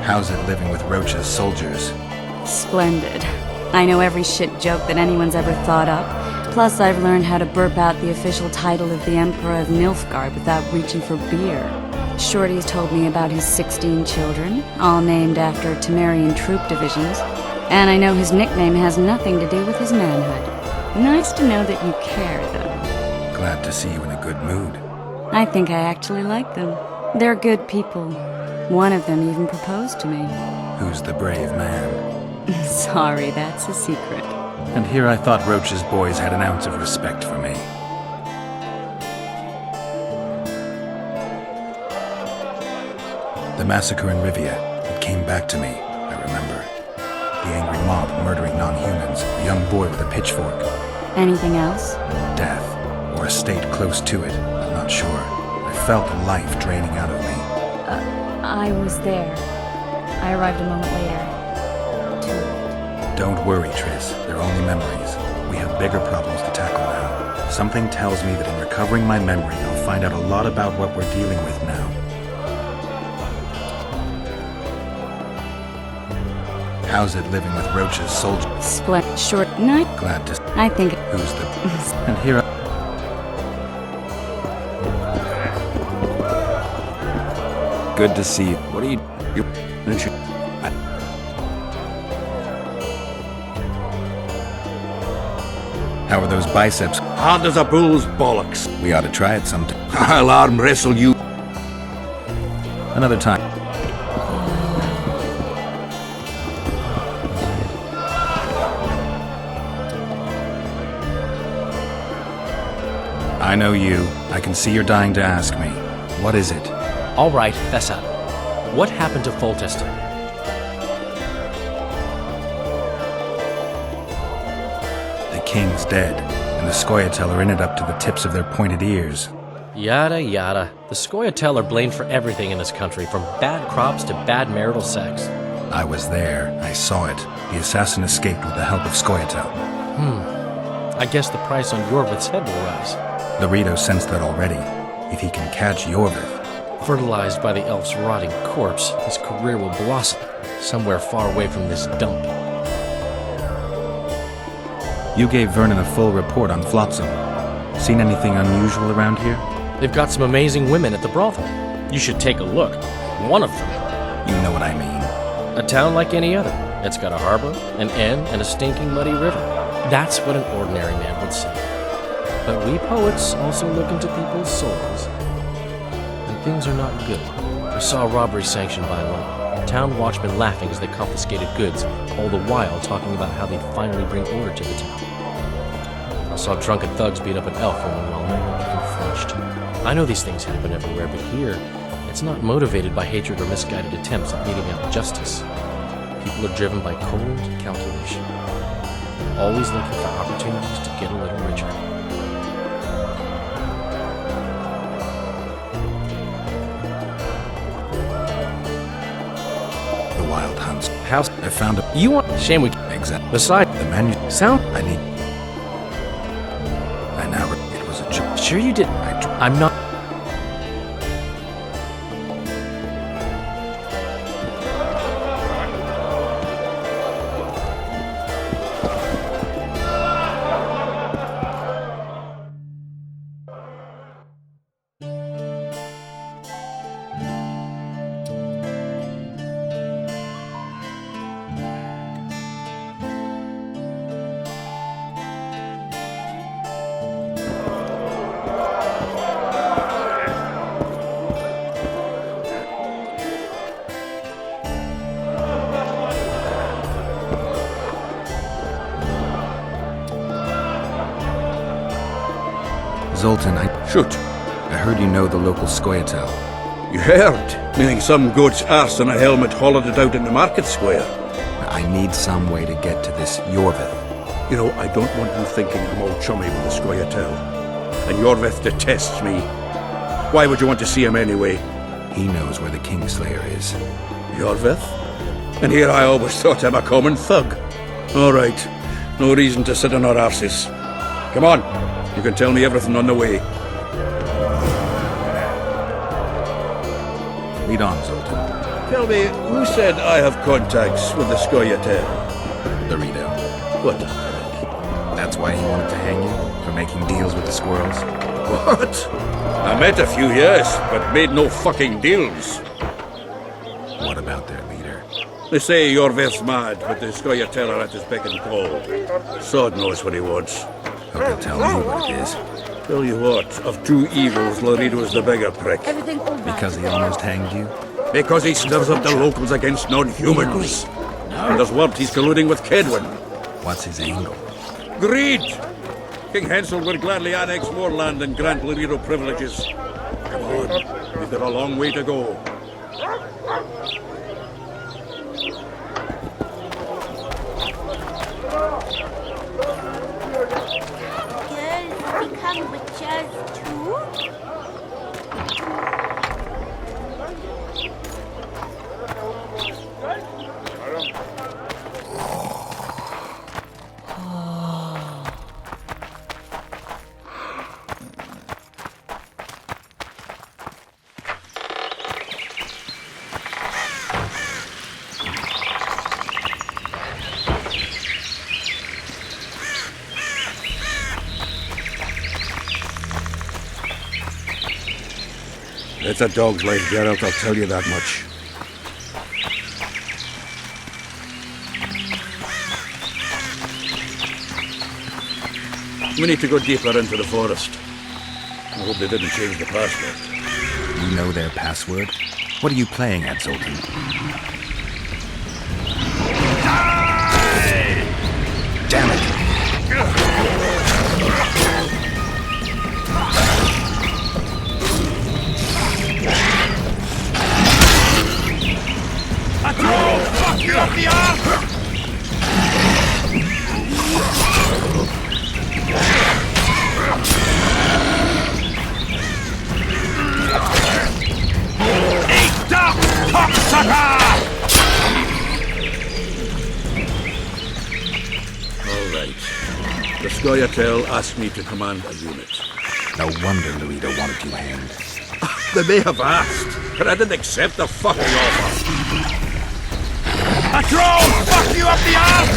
How's it living with Roach's soldiers? Splendid. I know every shit joke that anyone's ever thought up. Plus, I've learned how to burp out the official title of the Emperor of Nilfgaard without reaching for beer. Shorty's told me about his 16 children, all named after Temerian troop divisions. And I know his nickname has nothing to do with his manhood. Nice to know that you care, though. Glad to see you in a good mood. I think I actually like them. They're good people. One of them even proposed to me. Who's the brave man? Sorry, that's a secret. And here I thought Roach's boys had an ounce of respect for me. The massacre in Rivia, it came back to me, I remember. The angry mob murdering non-humans, a young boy with a pitchfork. Anything else? Death, or a state close to it, I'm not sure. I felt life draining out of me. I was there. I arrived a moment later. Don't worry, Triss. They're only memories. We have bigger problems to tackle now. Something tells me that in recovering my memory, I'll find out a lot about what we're dealing with now. How's it living with Roach's soldiers? Split short night. Glad to... I think... Who's the... And here I... Good to see you. What are you... How are those biceps? Hard as a bull's bollocks. We ought to try it sometime. I'll arm wrestle you. Another time. I know you. I can see you're dying to ask me. What is it? All right, Thessa. What happened to Foltest? The king's dead, and the Scoia'tael are in it up to the tips of their pointed ears. Yada yada. The Scoia'tael are blamed for everything in this country, from bad crops to bad marital sex. I was there. I saw it. The assassin escaped with the help of Scoia'tael. I guess the price on Yorvith's head will rise. The Rito sensed that already. If he can catch Yorvith... Fertilized by the elf's rotting corpse, his career will blossom somewhere far away from this dump. You gave Vernon a full report on Flotsam. Seen anything unusual around here? They've got some amazing women at the brothel. You should take a look. One of them. You know what I mean. A town like any other. It's got a harbor, an inn, and a stinking muddy river. That's what an ordinary man would say. But we poets also look into people's souls. And things are not good. I saw a robbery sanctioned by law. Town watchmen laughing as they confiscated goods, all the while talking about how they'd finally bring order to the town. I saw drunken thugs beat up an elf woman while no one even flinched. I know these things happen everywhere, but here, it's not motivated by hatred or misguided attempts at meting out justice. People are driven by cold calculation, always looking for opportunities to get a little richer. The wild hunts. House, I found a... you want... Shame we... Exactly. Beside... The menu... Sound... I need... I now... It was a joke. Sure you did. I'm not... Zoltan, Shoot. I heard you know the local Scoia'tael. You heard? Meaning some goat's arse on a helmet hollowed it out in the market square. I need some way to get to this Yorvith. You know, I don't want you thinking I'm all chummy with the Scoia'tael. And Yorvith detests me. Why would you want to see him anyway? He knows where the Kingslayer is. Yorvith? And here I always thought him a common thug. All right. No reason to sit on our arses. Come on. You can tell me everything on the way. Lead on, Zoltan. Tell me, who said I have contacts with the Scoia'tael? Dorito. What? That's why he wanted to hang you? For making deals with the squirrels? What? I met a few, yes, but made no fucking deals. What about their leader? They say Yorvith's mad, but the Scoia'tael are at his beck and call. Sod knows what he wants. Hope he'll tell me what it is. Tell you what, of two evils, Laredo's the bigger prick. Because he almost hanged you? Because he stirs up the locals against non-humans. And there's word he's colluding with Kedwin. What's his angle? Greed! King Hensel would gladly annex more land and grant Laredo privileges. Come on, we've got a long way to go. Girls become witches too? It's a dog's life, Geralt, I'll tell you that much. We need to go deeper into the forest. I hope they didn't change the password. You know their password? What are you playing at, Zoltan? Damn it! Fuck you up the arm! Eat up, cocksucker! All right. The Scoia'tael asked me to command a unit. No wonder Laredo wanted you hanged. They may have asked, but I didn't accept the fucking offer. A drone! Fuck you up the arse!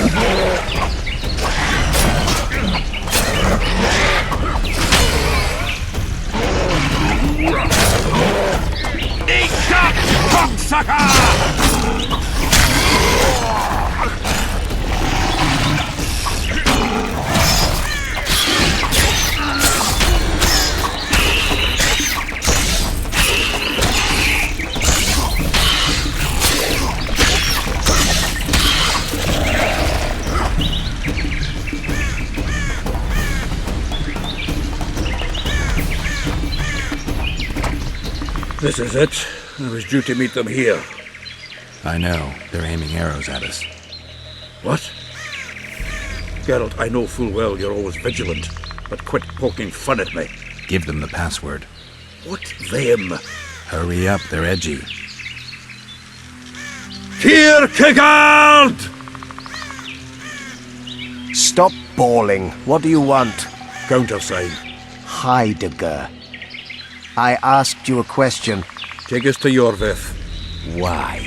Eat that, cocksucker! This is it. I was due to meet them here. I know. They're aiming arrows at us. What? Geralt, I know full well you're always vigilant, but quit poking fun at me. Give them the password. What them? Hurry up, they're edgy. Kierkegaard! Stop bawling. What do you want? Countersign. Heidegger. I asked you a question. Take us to Yorvith. Why?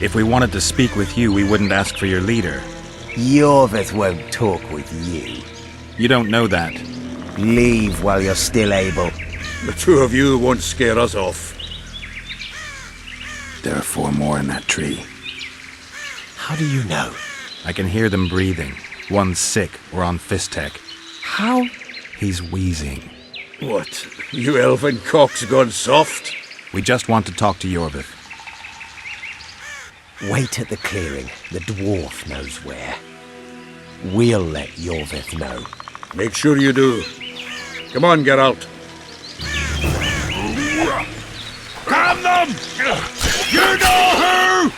If we wanted to speak with you, we wouldn't ask for your leader. Yorvith won't talk with you. You don't know that. Leave while you're still able. The two of you won't scare us off. There are 4 more in that tree. How do you know? I can hear them breathing. One's sick or on Fistek. How? He's wheezing. What? You elfin cock's gone soft? We just want to talk to Yorvith. Wait at the clearing. The dwarf knows where. We'll let Yorvith know. Make sure you do. Come on, Geralt. Calm them! You know who!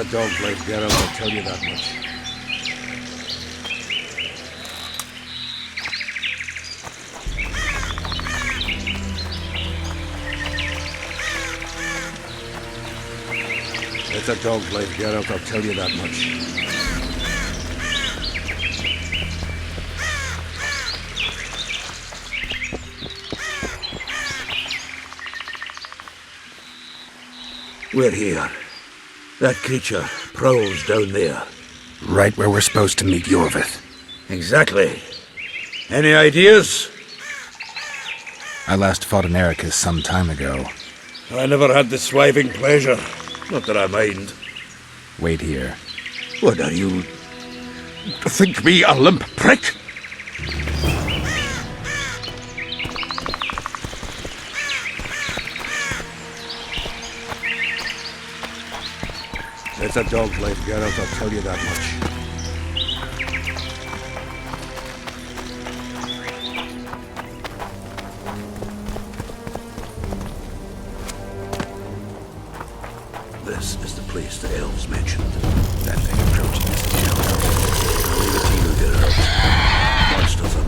a dog's life, Geralt, I'll tell you that much. It's a dog's life, Geralt, I'll tell you that much. We're here. That creature prowls down there. Right where we're supposed to meet Yorvith. Exactly. Any ideas? I last fought an Ericus some time ago. I never had the swiving pleasure. Not that I mind. Wait here. What are you... think me a limp prick? It's a dog's life, Geralt, I'll tell you that much. This is the place the elves mentioned. That thing approaching us now. I'll leave it to you, Geralt. Monsters up.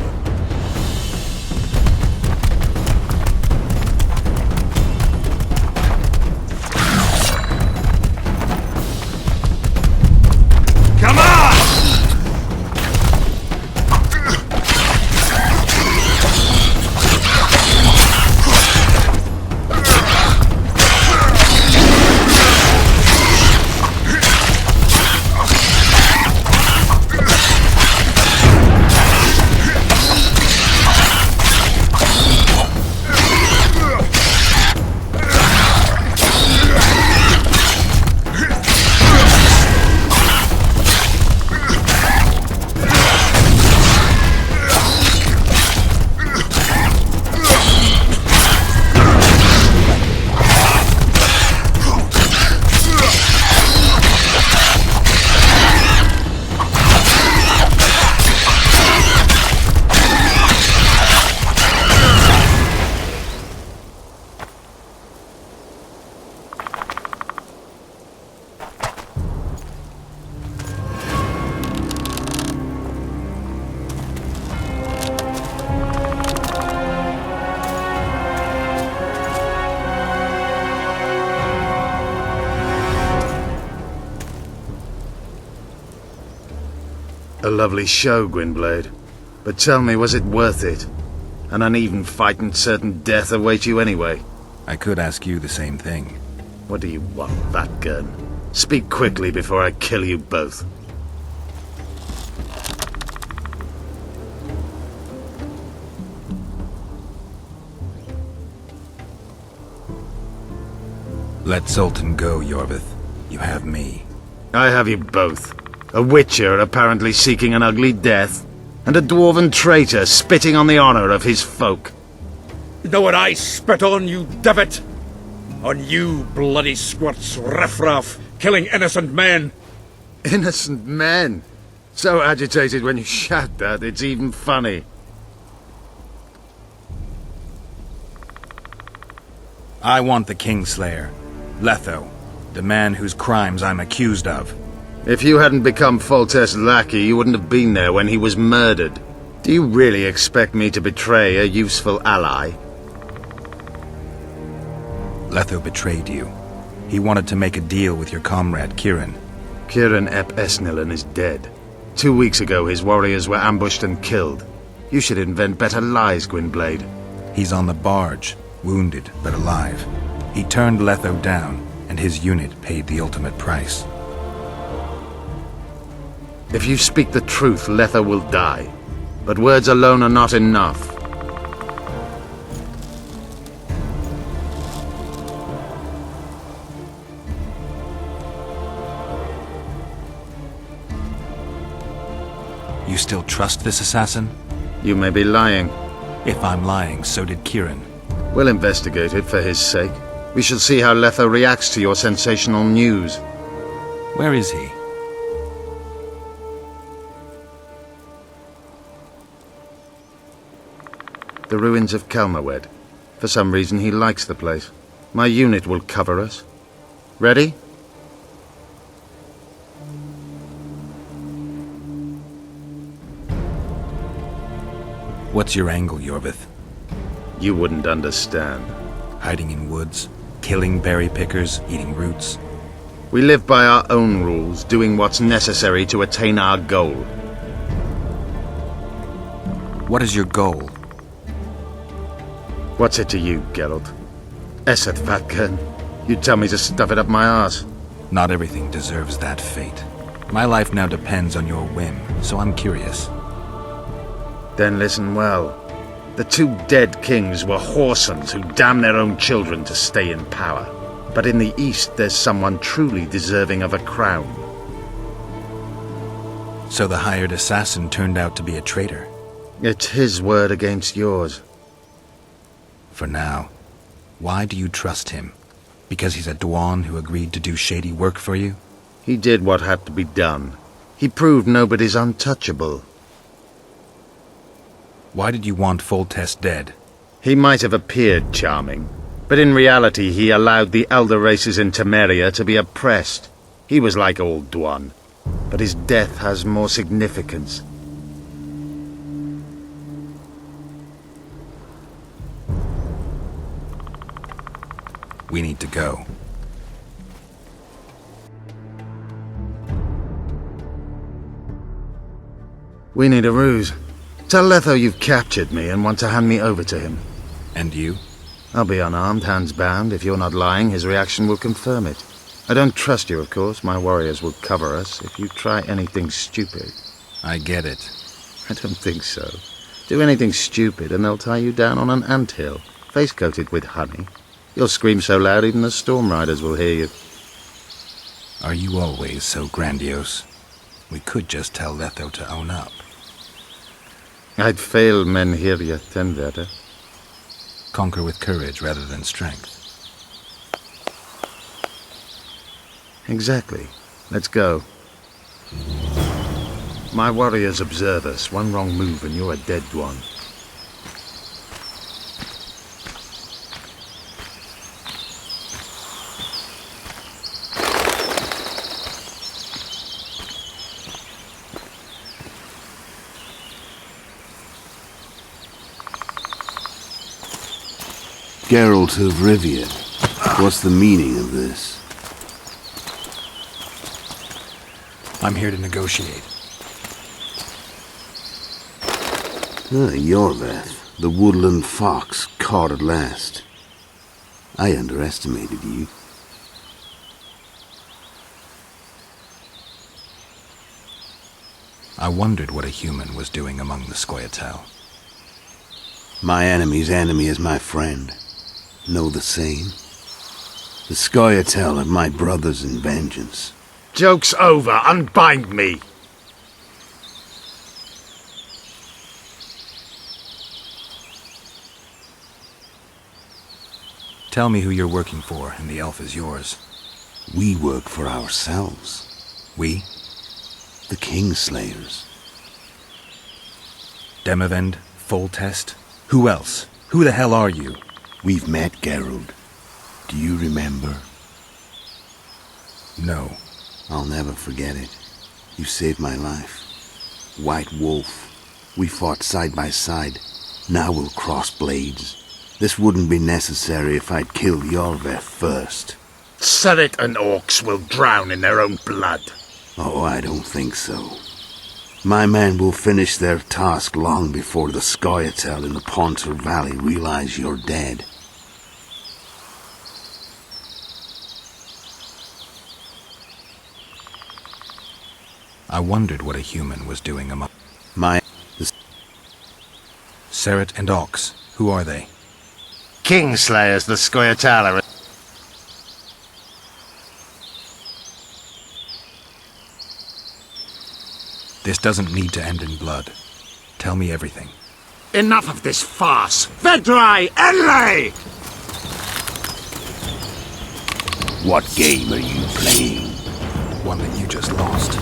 Come on! A lovely show, Gwynblade. But tell me, was it worth it? An uneven fight and certain death await you anyway. I could ask you the same thing. What do you want, that gun? Speak quickly before I kill you both. Let Zoltan go, Yorvith. You have me. I have you both. A witcher apparently seeking an ugly death, and a dwarven traitor spitting on the honor of his folk. You know what I spit on, you divot? On you, bloody squirts, riffraff, killing innocent men. Innocent men? So agitated when you shout that, it's even funny. I want the Kingslayer. Letho. The man whose crimes I'm accused of. If you hadn't become Foltest's lackey, you wouldn't have been there when he was murdered. Do you really expect me to betray a useful ally? Letho betrayed you. He wanted to make a deal with your comrade, Kieran. Kieran ep Esnillen is dead. 2 weeks ago, his warriors were ambushed and killed. You should invent better lies, Gwynblade. He's on the barge, wounded but alive. He turned Letho down, and his unit paid the ultimate price. If you speak the truth, Letho will die. But words alone are not enough. You still trust this assassin? You may be lying. If I'm lying, so did Kieran. We'll investigate it for his sake. We shall see how Letho reacts to your sensational news. Where is he? The ruins of Kelmawed. For some reason, he likes the place. My unit will cover us. Ready? What's your angle, Yorvith? You wouldn't understand. Hiding in woods, killing berry pickers, eating roots. We live by our own rules, doing what's necessary to attain our goal. What is your goal? What's it to you, Geralt? Esset Vatkern. You tell me to stuff it up my arse. Not everything deserves that fate. My life now depends on your whim, so I'm curious. Then listen well. The two dead kings were whoresons who damned their own children to stay in power. But in the East, there's someone truly deserving of a crown. So the hired assassin turned out to be a traitor. It's his word against yours. For now. Why do you trust him? Because he's a Dwan who agreed to do shady work for you? He did what had to be done. He proved nobody's untouchable. Why did you want Foltest dead? He might have appeared charming, but in reality he allowed the elder races in Temeria to be oppressed. He was like old Dwan, but his death has more significance. We need to go. We need a ruse. Tell Letho you've captured me and want to hand me over to him. And you? I'll be unarmed, hands bound. If you're not lying, his reaction will confirm it. I don't trust you, of course. My warriors will cover us if you try anything stupid. I get it. I don't think so. Do anything stupid and they'll tie you down on an anthill, face-coated with honey. You'll scream so loud even the Storm Riders will hear you. Are you always so grandiose? We could just tell Letho to own up. I'd fail Menhiria Tenverder. Conquer with courage rather than strength. Exactly. Let's go. My warriors observe us. One wrong move and you're a dead one. Geralt of Rivia, what's the meaning of this? I'm here to negotiate. Yorveth, the woodland fox caught at last. I underestimated you. I wondered what a human was doing among the Scoia'tael. My enemy's enemy is my friend. Know the same? The Scoia'tael are my brothers in vengeance. Joke's over. Unbind me. Tell me who you're working for, and the elf is yours. We work for ourselves. We? The Kingslayers. Demavend? Foltest? Who else? Who the hell are you? We've met, Geralt. Do you remember? No. I'll never forget it. You saved my life. White Wolf. We fought side by side. Now we'll cross blades. This wouldn't be necessary if I'd killed Yorveth first. Surrit and orcs will drown in their own blood. Oh, I don't think so. My men will finish their task long before the Scoia'tael in the Pontar Valley realize you're dead. I wondered what a human was doing among... Serret and Ox. Who are they? Kingslayers, the Scoia'tael are... This doesn't need to end in blood. Tell me everything. Enough of this farce! Vedrai Enlay! What game are you playing? One that you just lost.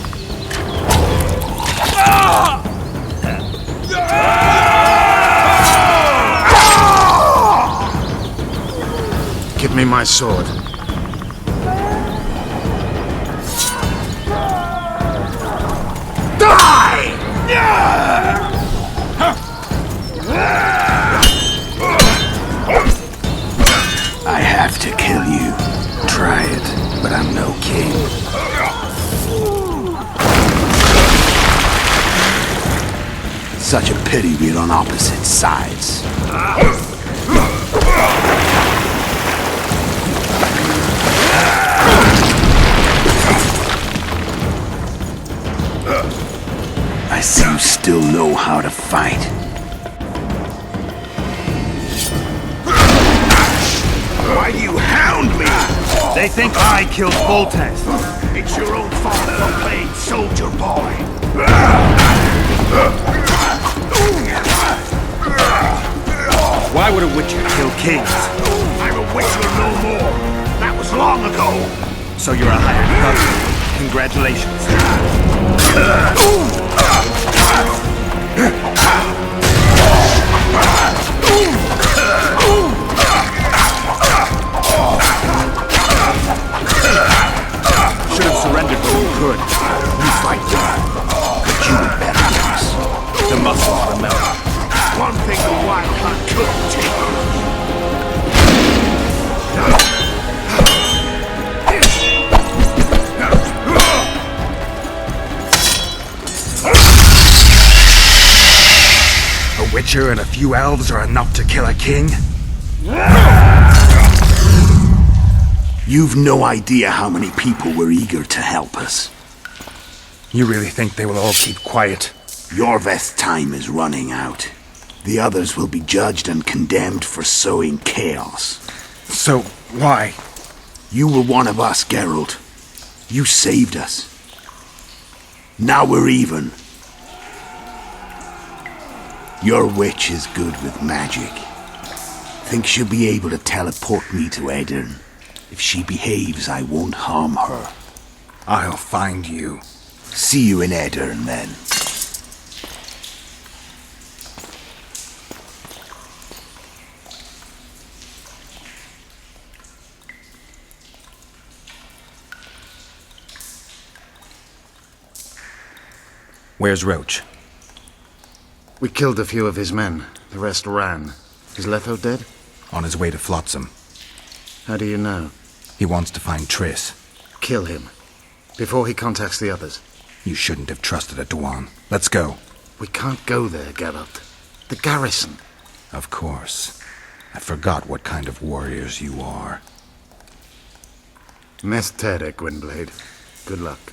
Give me my sword. Die! try it, but I'm no king. Such a pity we're on opposite sides. I see you still know how to fight. Why do you hound me? They think I killed Voltes. It's your own fault, proclaimed soldier boy. Why would a witcher kill kings? I'm a witcher no more. That was long ago. So you're a hired gun. Congratulations. Should have surrendered when you could. You fight well, but you had better lose. The muscle ought to melt. One thing the wild hunt couldn't take. A witcher and a few elves are enough to kill a king? You've no idea how many people were eager to help us. You really think they will all keep quiet? Yorveth's time is running out. The others will be judged and condemned for sowing chaos. So, why? You were one of us, Geralt. You saved us. Now we're even. Your witch is good with magic. Think she'll be able to teleport me to Aedirn. If she behaves, I won't harm her. I'll find you. See you in Aedirn, then. Where's Roach? We killed a few of his men. The rest ran. Is Letho dead? On his way to Flotsam. How do you know? He wants to find Triss. Kill him. Before he contacts the others. You shouldn't have trusted a Dwan. Let's go. We can't go there, Geralt. The garrison. Of course. I forgot what kind of warriors you are. Mestere, Gwynblade. Good luck.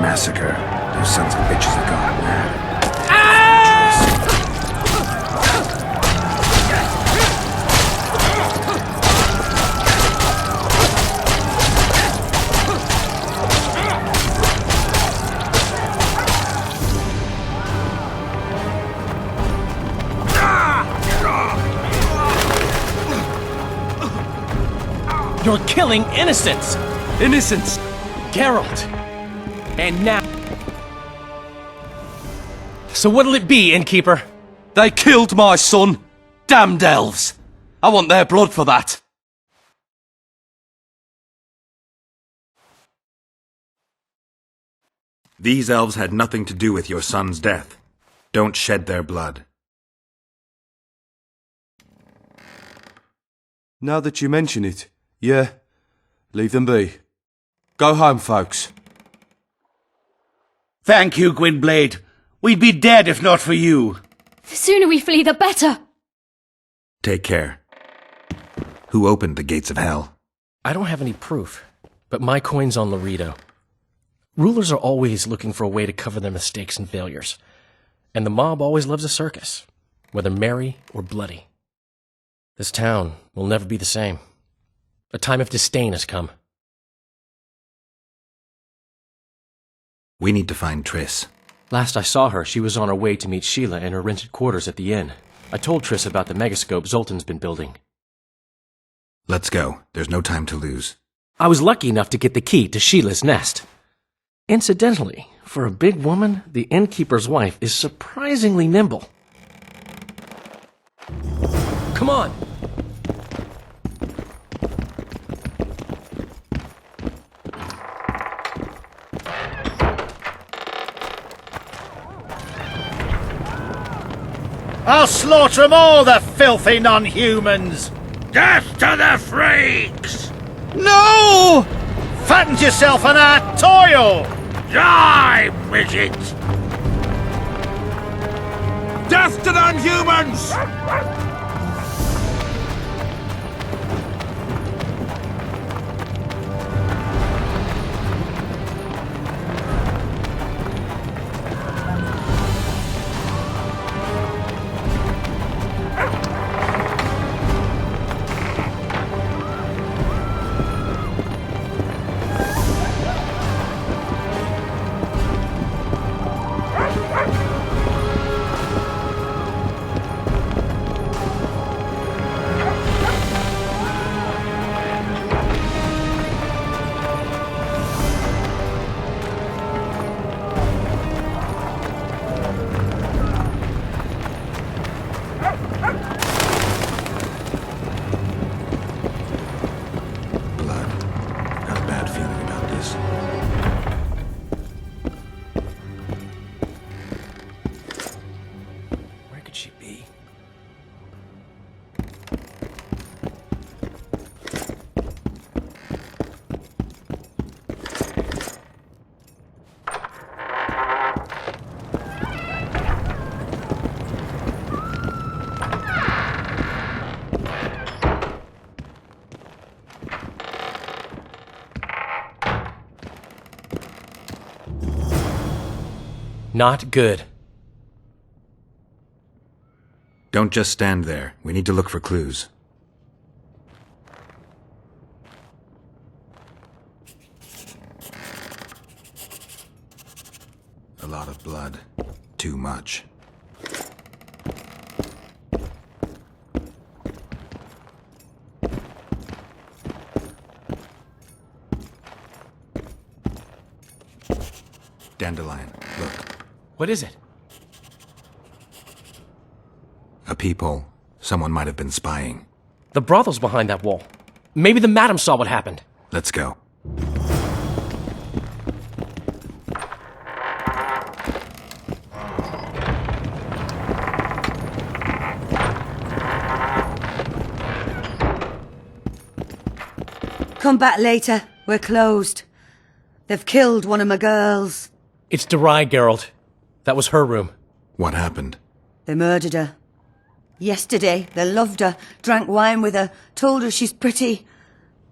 massacre. Those sons of bitches have gone mad. You're killing innocents! Innocents! Geralt! And now... So what'll it be, innkeeper? They killed my son! Damned elves! I want their blood for that! These elves had nothing to do with your son's death. Don't shed their blood. Now that you mention it, yeah, leave them be. Go home, folks. Thank you, Gwynblade. We'd be dead if not for you. The sooner we flee, the better. Take care. Who opened the gates of hell? I don't have any proof, but my coin's on Laredo. Rulers are always looking for a way to cover their mistakes and failures. And the mob always loves a circus, whether merry or bloody. This town will never be the same. A time of disdain has come. We need to find Triss. Last I saw her, she was on her way to meet Sheila in her rented quarters at the inn. I told Triss about the megascope Zoltan's been building. Let's go. There's no time to lose. I was lucky enough to get the key to Sheila's nest. Incidentally, for a big woman, the innkeeper's wife is surprisingly nimble. Come on! I'll slaughter 'em all, the filthy non-humans! Death to the freaks! No! Fatten yourself on our toil! Die, midget! Death to non-humans! Not good. Don't just stand there. We need to look for clues. A lot of blood. Too much. Dandelion, look. What is it? A peephole. Someone might have been spying. The brothel's behind that wall. Maybe the madam saw what happened. Let's go. Come back later. We're closed. They've killed one of my girls. It's Derai, Geralt. That was her room. What happened? They murdered her. Yesterday, they loved her, drank wine with her, told her she's pretty.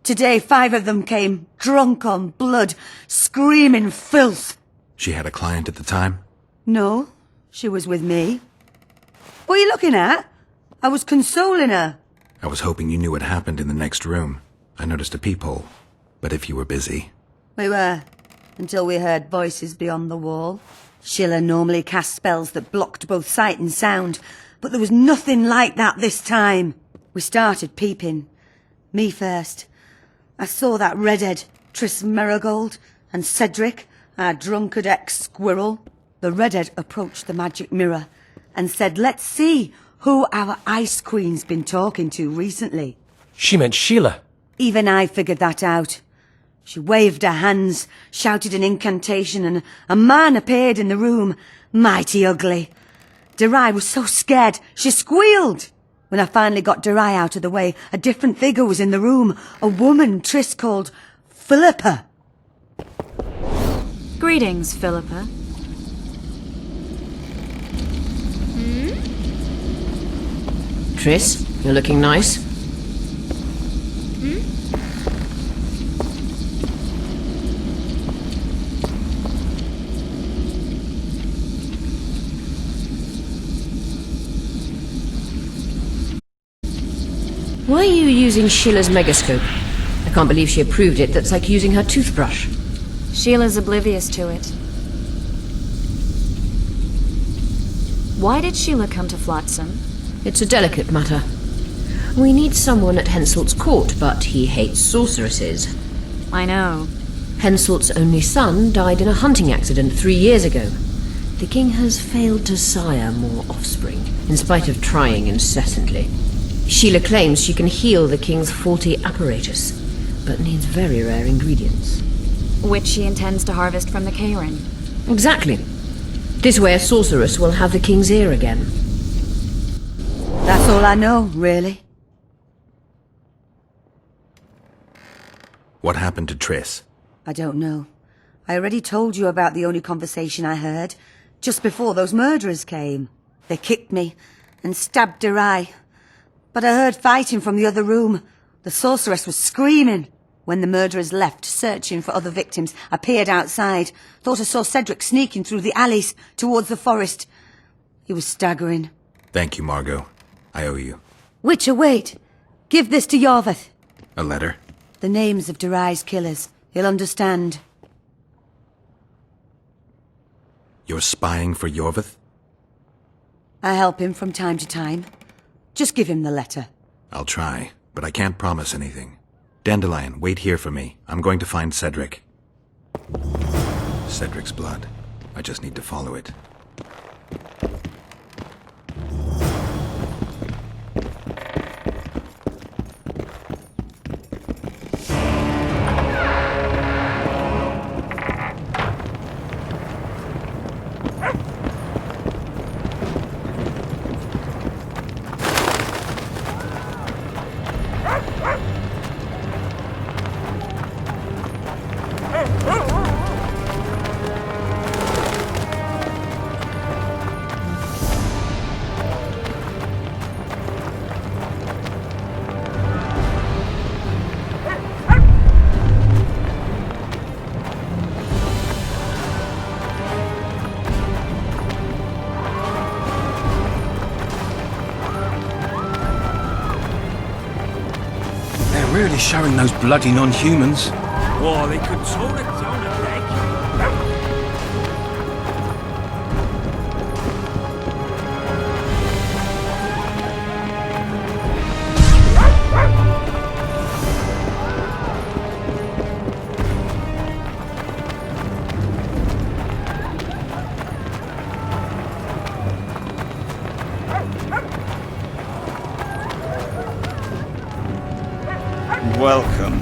Today, 5 of them came, drunk on blood, screaming filth. She had a client at the time? No, she was with me. What are you looking at? I was consoling her. I was hoping you knew what happened in the next room. I noticed a peephole. But if you were busy... We were, until we heard voices beyond the wall. Sheila normally cast spells that blocked both sight and sound, but there was nothing like that this time. We started peeping. Me first. I saw that redhead, Triss Merigold, and Cedric, our drunkard ex-squirrel. The redhead approached the magic mirror and said, let's see who our Ice Queen's been talking to recently. She meant Sheila. Even I figured that out. She waved her hands, shouted an incantation, and a man appeared in the room, mighty ugly. Derai was so scared, she squealed. When I finally got Derai out of the way, a different figure was in the room, a woman Triss called Philippa. Greetings, Philippa. Triss, you're looking nice. Why are you using Sheila's megascope? I can't believe she approved it. That's like using her toothbrush. Sheila's oblivious to it. Why did Sheila come to Flotsam? It's a delicate matter. We need someone at Henselt's court, but he hates sorceresses. I know. Henselt's only son died in a hunting accident 3 years ago. The king has failed to sire more offspring, in spite of trying incessantly. Sheila claims she can heal the king's faulty apparatus, but needs very rare ingredients. Which she intends to harvest from the Cairn. Exactly. This way a sorceress will have the king's ear again. That's all I know, really. What happened to Triss? I don't know. I already told you about the only conversation I heard, just before those murderers came. They kicked me and stabbed Derai. But I heard fighting from the other room. The sorceress was screaming. When the murderers left, searching for other victims, I peered outside. Thought I saw Cedric sneaking through the alleys towards the forest. He was staggering. Thank you, Margot. I owe you. Witcher, wait. Give this to Yorveth. A letter? The names of Derai's killers. He'll understand. You're spying for Yorveth? I help him from time to time. Just give him the letter. I'll try, but I can't promise anything. Dandelion, wait here for me. I'm going to find Cedric. Cedric's blood. I just need to follow it. Really showing those bloody non-humans. Oh, they could tone it down a leg. Welcome.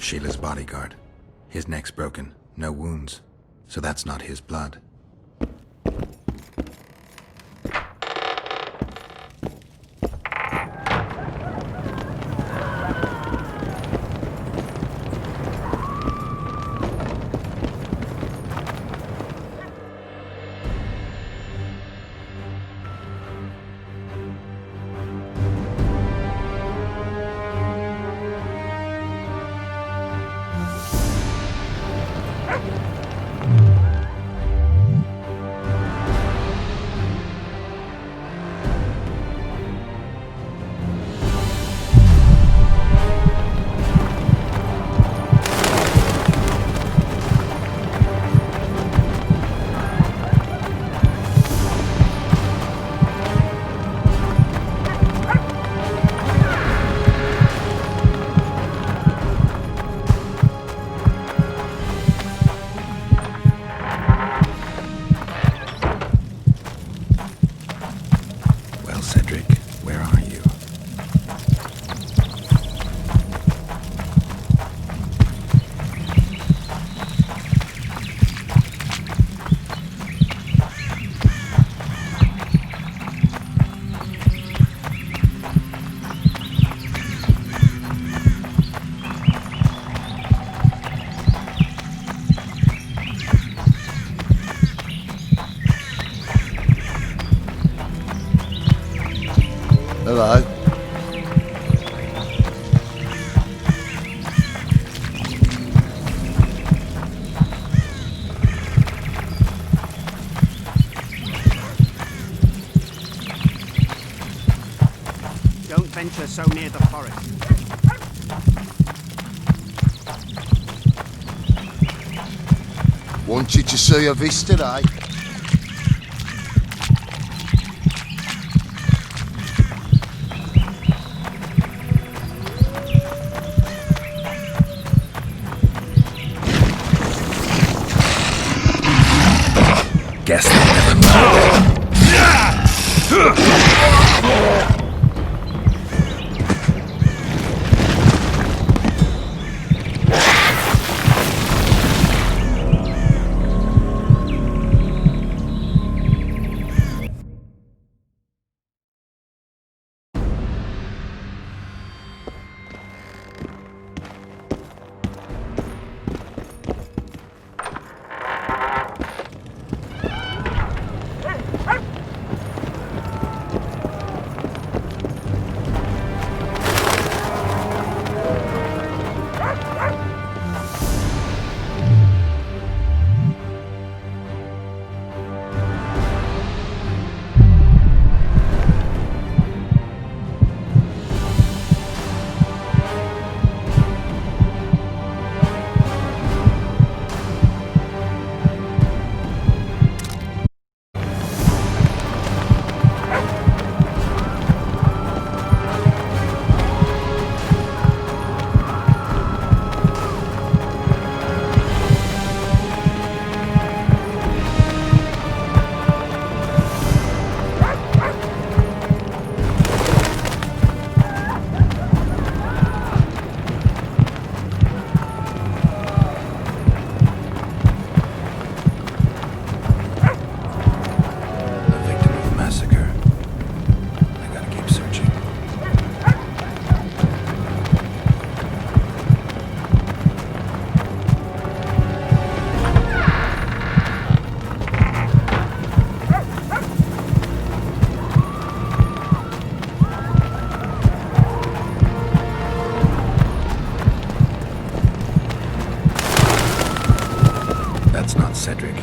Sheila's bodyguard. His neck's broken, no wounds. So that's not his blood. Hello. Don't venture so near the forest. Want you to see a vista, eh? Guess they never know. That's not Cedric.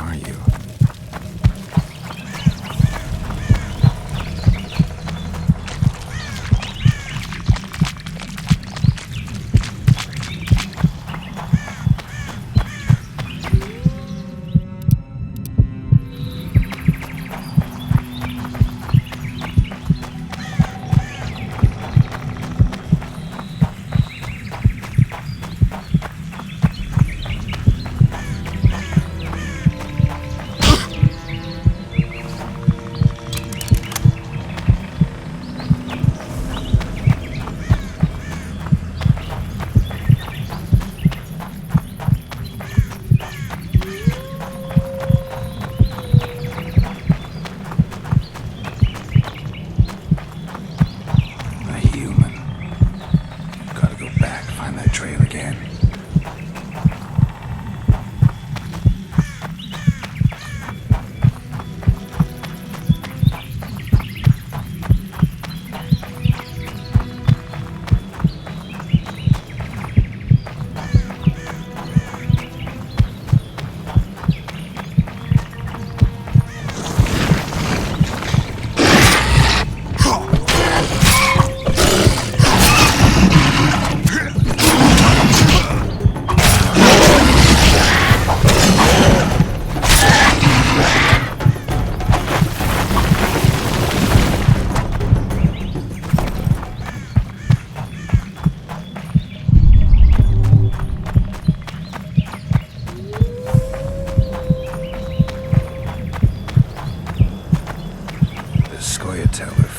are you?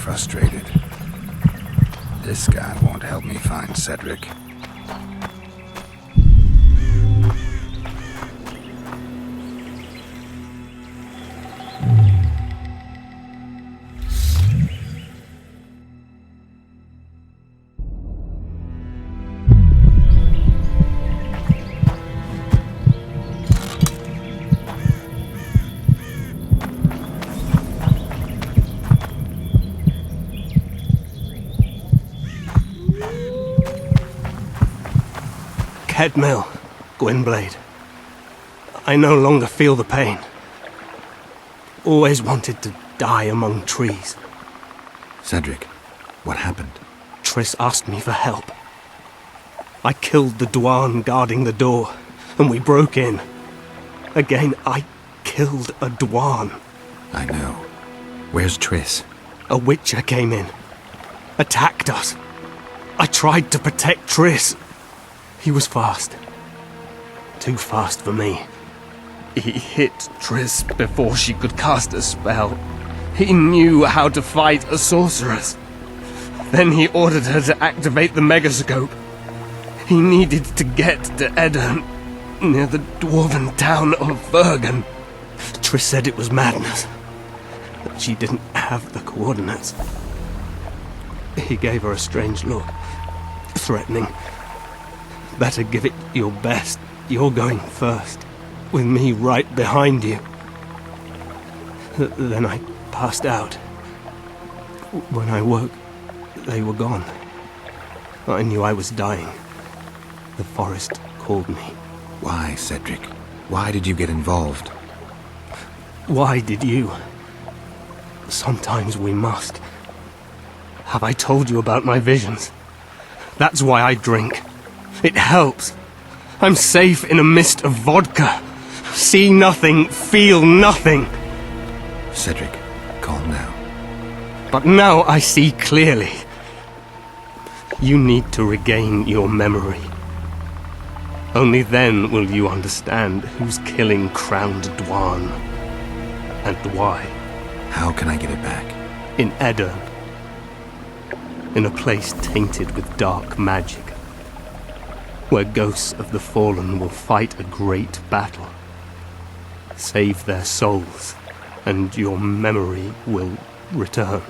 Frustrated. This guy won't help me find Cedric. Headmill, Gwynblade. I no longer feel the pain. Always wanted to die among trees. Cedric, what happened? Triss asked me for help. I killed the Dwarn guarding the door, and we broke in. Again, I killed a Dwarn. I know. Where's Triss? A Witcher came in. Attacked us. I tried to protect Triss. He was fast. Too fast for me. He hit Triss before she could cast a spell. He knew how to fight a sorceress. Then he ordered her to activate the Megascope. He needed to get to Edirn, near the dwarven town of Vergen. Triss said it was madness, that she didn't have the coordinates. He gave her a strange look, threatening. Better give it your best. You're going first, with me right behind you. Then I passed out. When I woke, they were gone. I knew I was dying. The forest called me. Why, Cedric? Why did you get involved? Why did you? Sometimes we must. Have I told you about my visions? That's why I drink. It helps. I'm safe in a mist of vodka. See nothing, feel nothing. Cedric, calm now. But now I see clearly. You need to regain your memory. Only then will you understand who's killing Crowned Dwarn. And why. How can I get it back? In Edirn. In a place tainted with dark magic. Where ghosts of the fallen will fight a great battle. Save their souls, and your memory will return.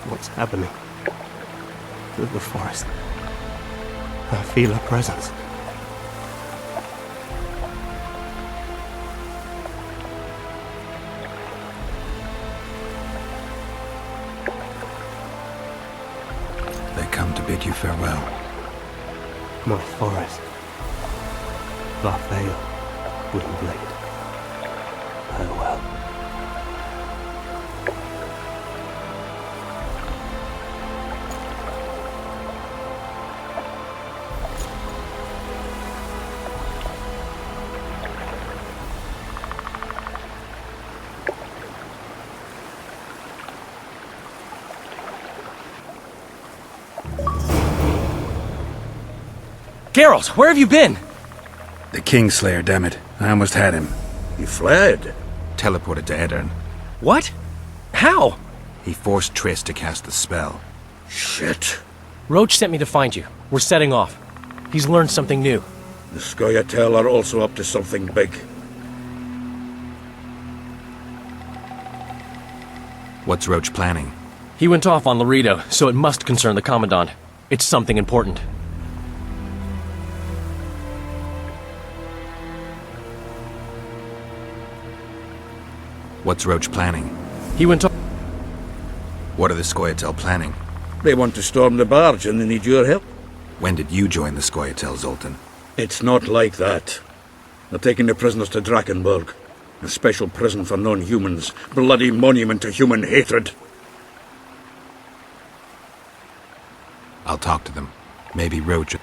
What's happening? The forest. I feel a presence. to bid you farewell. My forest. Varfale, Windblade. Farewell. Geralt, where have you been? The Kingslayer, damn it. I almost had him. He fled. Teleported to Aedirn. What? How? He forced Triss to cast the spell. Shit. Roach sent me to find you. We're setting off. He's learned something new. The Scoia'tael are also up to something big. What's Roach planning? He went off on Laredo, so it must concern the Commandant. It's something important. What's Roach planning? He went off. What are the Scoia'tael planning? They want to storm the barge and they need your help. When did you join the Scoia'tael, Zoltan? It's not like that. They're taking the prisoners to Drakenburg. A special prison for non-humans. Bloody monument to human hatred. I'll talk to them. Maybe Roach...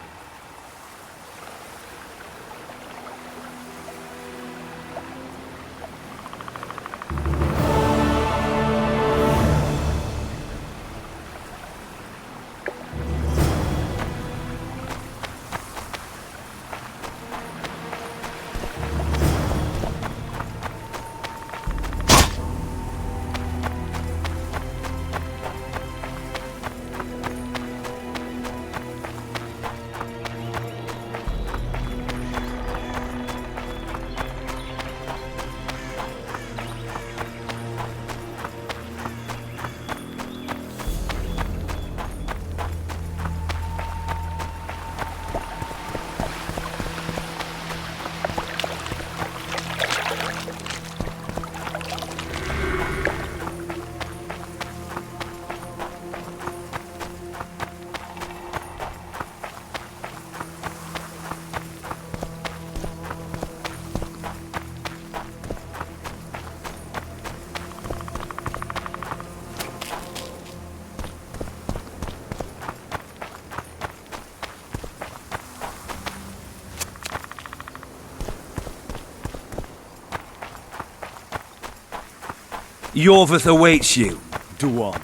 Yorvith awaits you. Duan.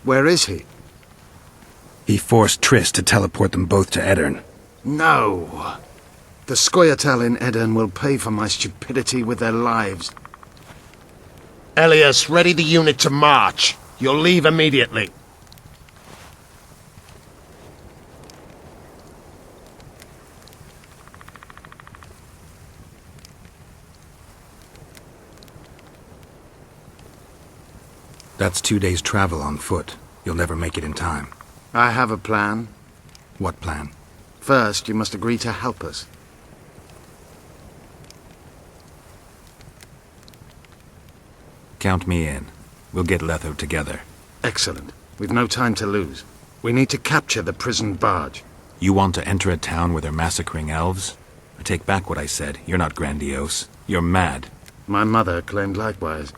Where is he? He forced Triss to teleport them both to Aedirn. No. The Scoia'tael in Aedirn will pay for my stupidity with their lives. Elias, ready the unit to march. You'll leave immediately. That's 2 days' travel on foot. You'll never make it in time. I have a plan. What plan? First, you must agree to help us. Count me in. We'll get Letho together. Excellent. We've no time to lose. We need to capture the prison barge. You want to enter a town where they're massacring elves? I take back what I said. You're not grandiose. You're mad. My mother claimed likewise.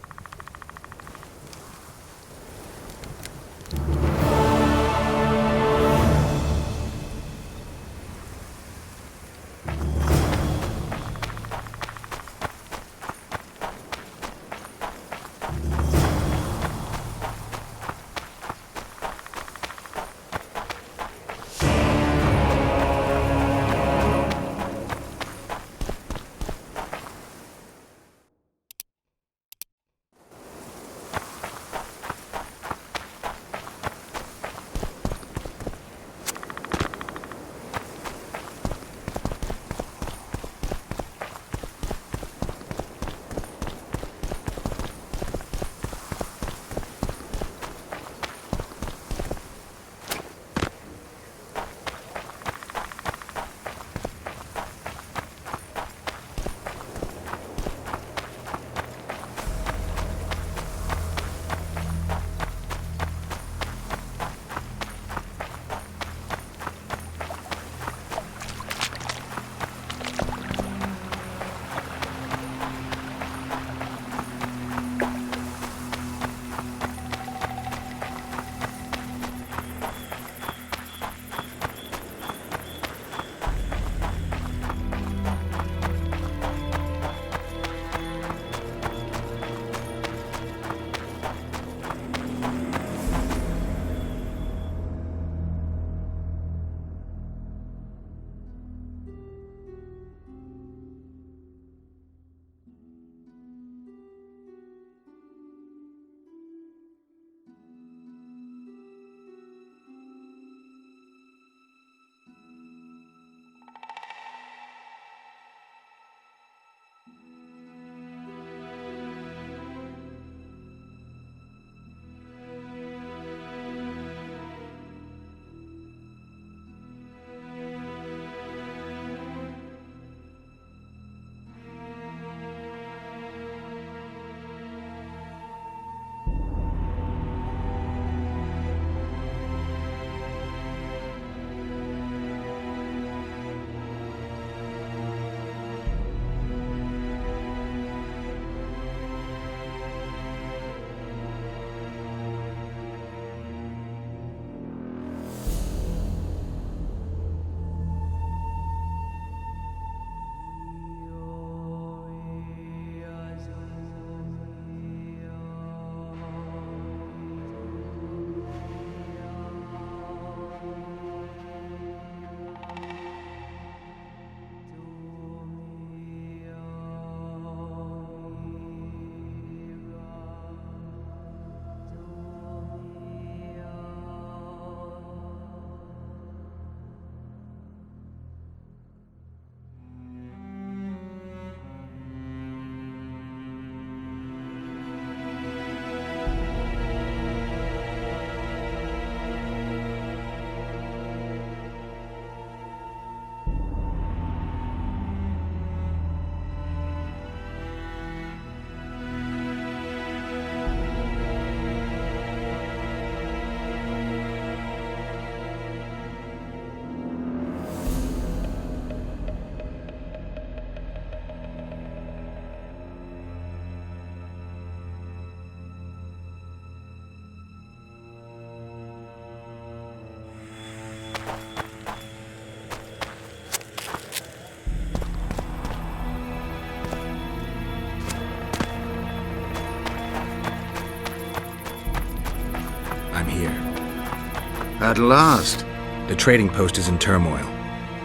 At last. The trading post is in turmoil.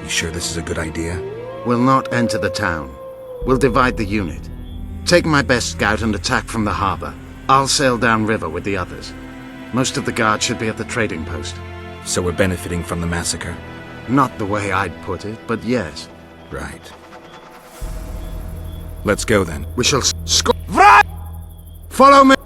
You sure this is a good idea? We'll not enter the town. We'll divide the unit. Take my best scout and attack from the harbor. I'll sail downriver with the others. Most of the guards should be at the trading post. So we're benefiting from the massacre? Not the way I'd put it, but yes. Right. Let's go then. We shall score. Follow me!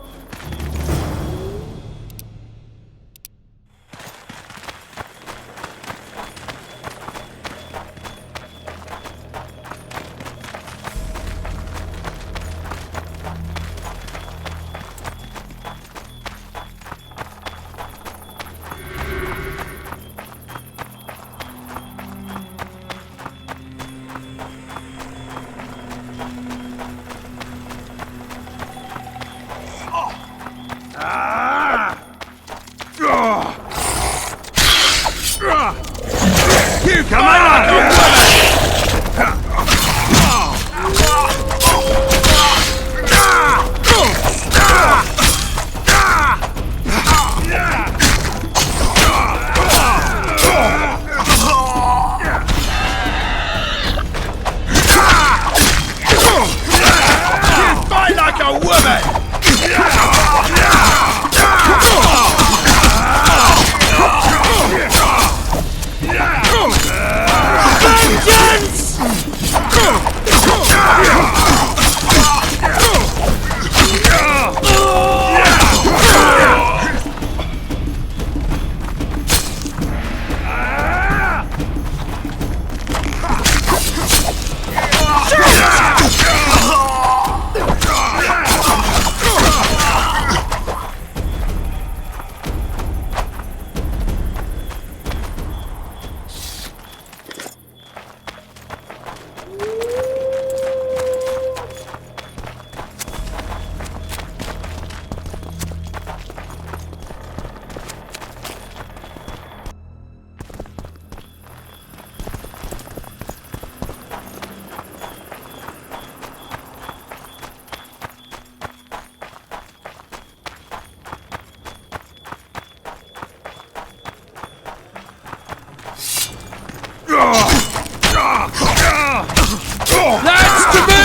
That's to me!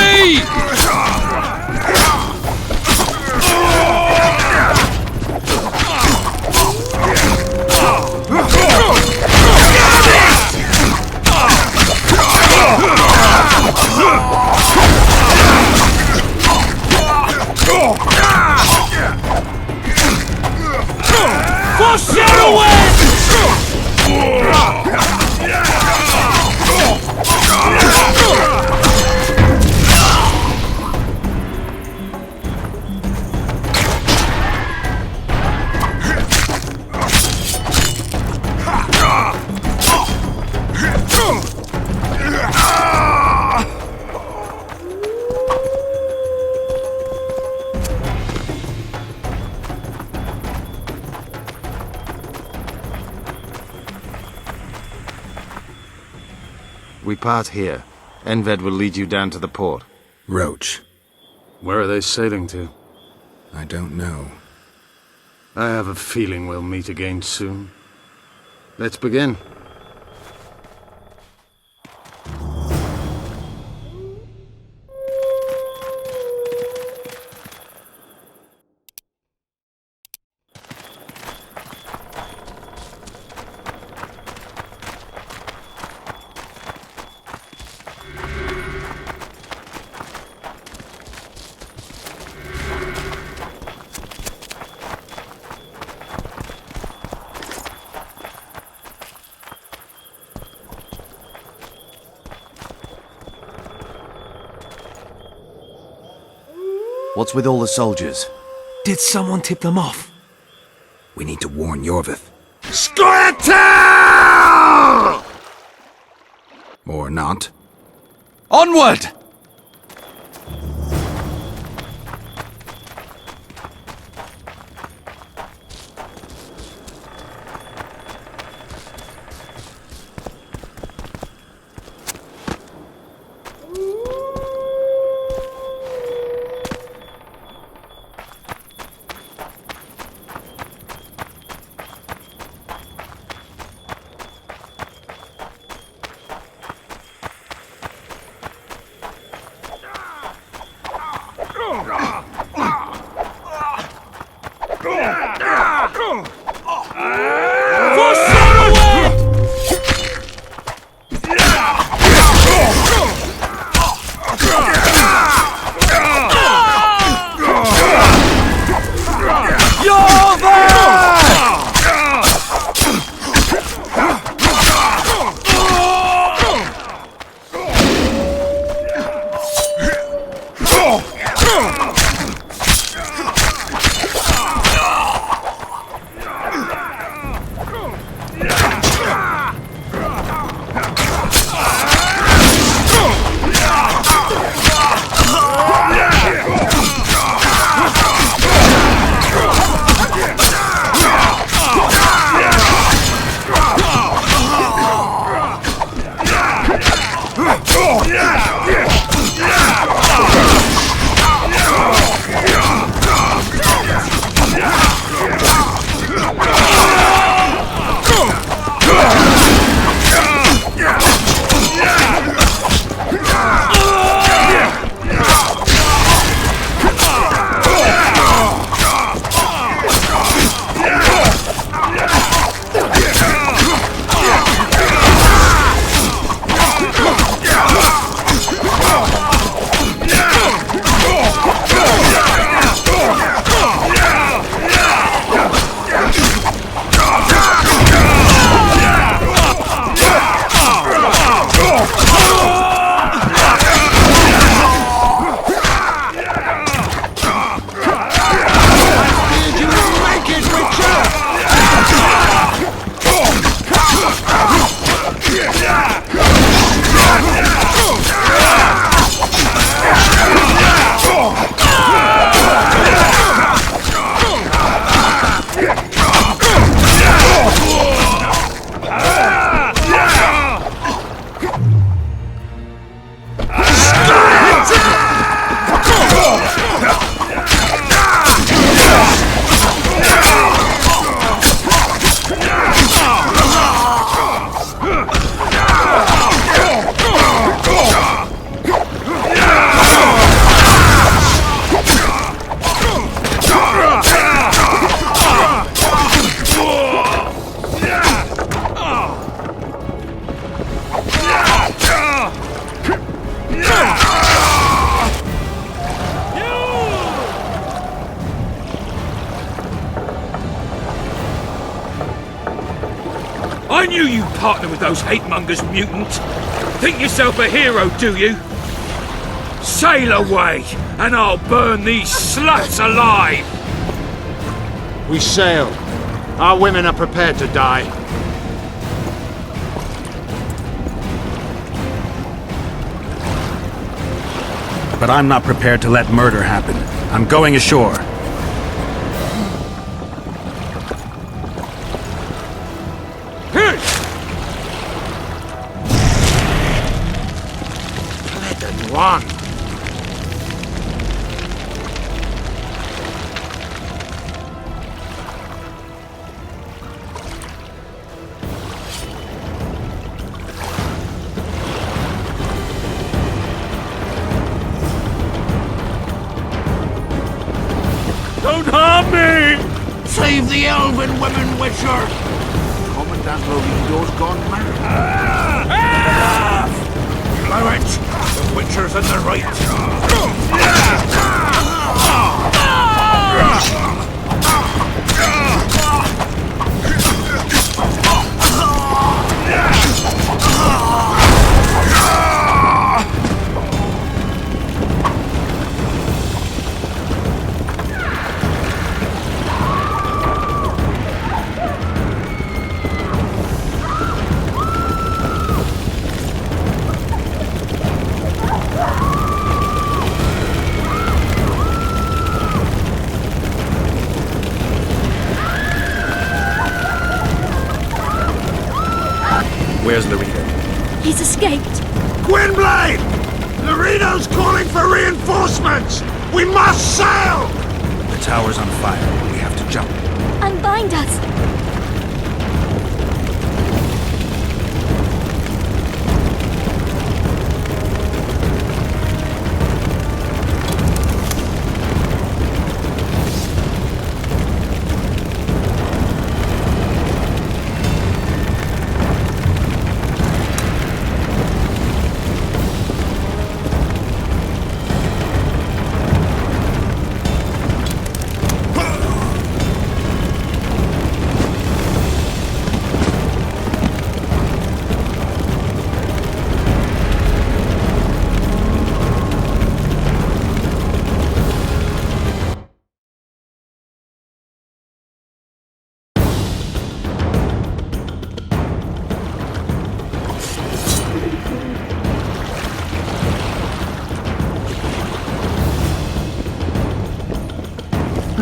We part here. Enved will lead you down to the port. Roach. Where are they sailing to? I don't know. I have a feeling we'll meet again soon. Let's begin. What's with all the soldiers? Did someone tip them off? We need to warn Yorvith. Squirtle! Or not. Onward! partner with those hate-mongers, mutant? Think yourself a hero, do you? Sail away, and I'll burn these sluts alive! We sail. Our women are prepared to die. But I'm not prepared to let murder happen. I'm going ashore. Let one. Don't harm me! Save the elven women, Witcher! Commandant Lorido's gone mad. Blow it! The Witcher's in the right. Where's Lorito? He's escaped. Gwynblade! Laredo's calling for reinforcements! We must sail! The tower's on fire. We have to jump. Unbind us.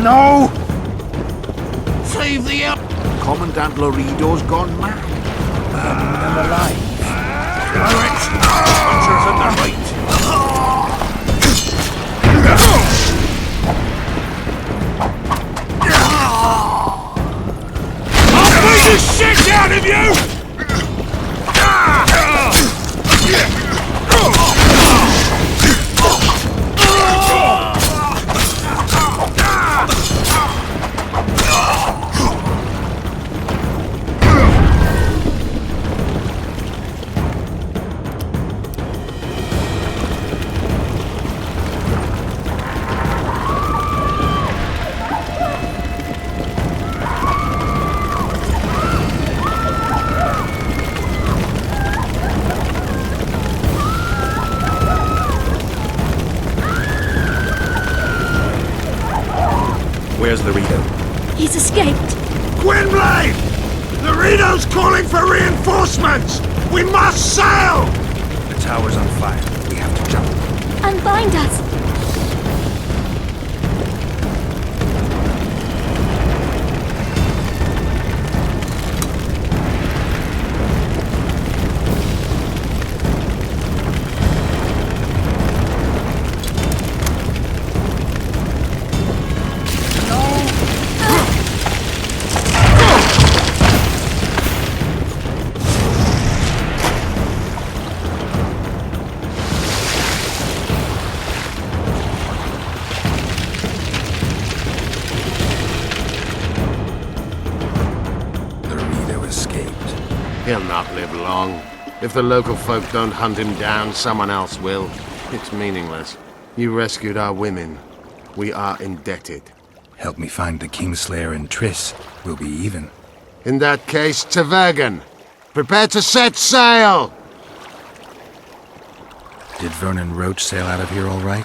No! Save the elf! Commandant Lorido's gone mad. I'm alive. Blow it! Butcher's in the right. I'll beat the shit out of you! Where's Lorito? He's escaped. Gwynblade! Laredo's calling for reinforcements! We must sail! The tower's on fire. We have to jump. Unbind us. He'll not live long. If the local folk don't hunt him down, someone else will. It's meaningless. You rescued our women. We are indebted. Help me find the Kingslayer and Triss. We'll be even. In that case, to Vergen. Prepare to set sail! Did Vernon Roach sail out of here all right?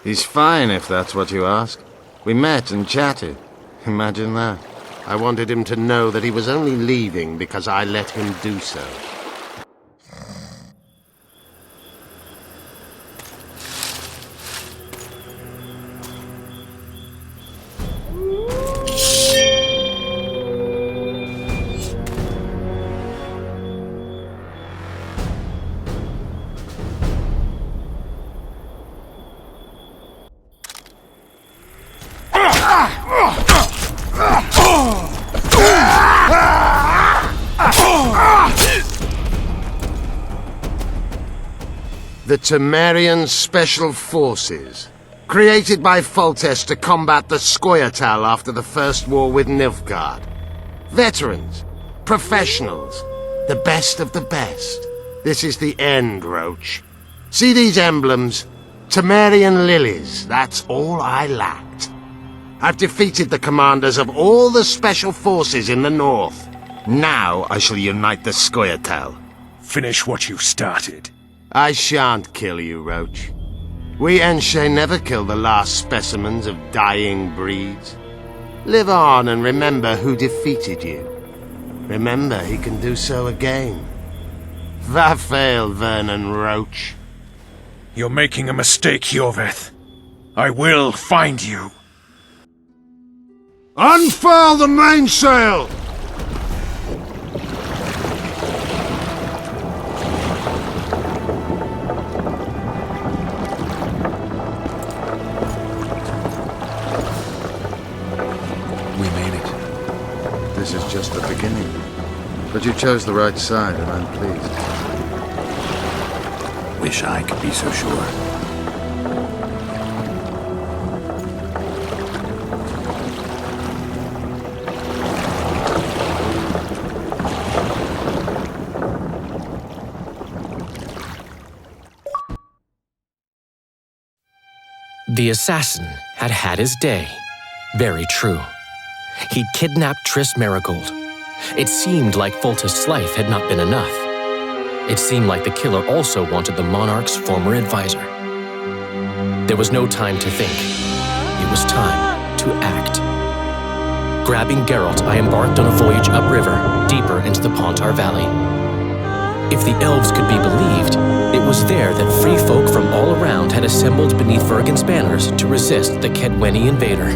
He's fine, if that's what you ask. We met and chatted. Imagine that. I wanted him to know that he was only leaving because I let him do so. The Temerian Special Forces, created by Foltest to combat the Scoia'tael after the First War with Nilfgaard. Veterans, professionals, the best of the best. This is the end, Roach. See these emblems? Temerian lilies, that's all I lacked. I've defeated the commanders of all the Special Forces in the north. Now I shall unite the Scoia'tael. Finish what you started. I shan't kill you, Roach. We Enshe never kill the last specimens of dying breeds. Live on and remember who defeated you. Remember he can do so again. Vafail, Vernon Roach. You're making a mistake, Iorveth. I will find you. Unfurl the mainsail! This is just the beginning. But you chose the right side, and I'm pleased. Wish I could be so sure. The assassin had had his day. Very true. He'd kidnapped Triss Merigold. It seemed like Foltest's life had not been enough. It seemed like the killer also wanted the monarch's former advisor. There was no time to think. It was time to act. Grabbing Geralt, I embarked on a voyage upriver, deeper into the Pontar Valley. If the elves could be believed, it was there that free folk from all around had assembled beneath Vergen's banners to resist the Kedweni invader.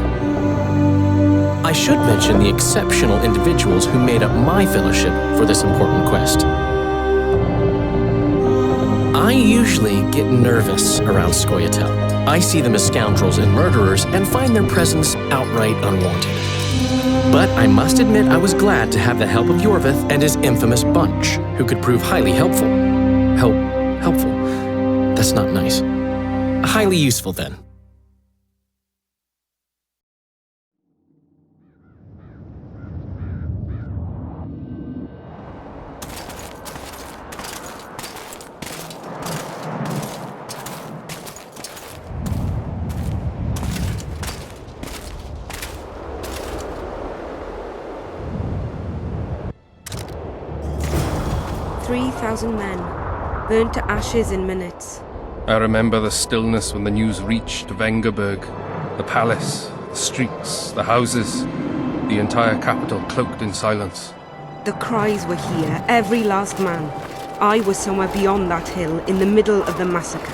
I should mention the exceptional individuals who made up my fellowship for this important quest. I usually get nervous around Scoia'tael. I see them as scoundrels and murderers and find their presence outright unwanted. But I must admit I was glad to have the help of Iorveth and his infamous bunch, who could prove highly helpful. Helpful? That's not nice. Highly useful, then. Men, burned to ashes in minutes. I remember the stillness when the news reached Vengerberg. The palace, the streets, the houses, the entire capital cloaked in silence. The cries were here, every last man. I was somewhere beyond that hill, in the middle of the massacre.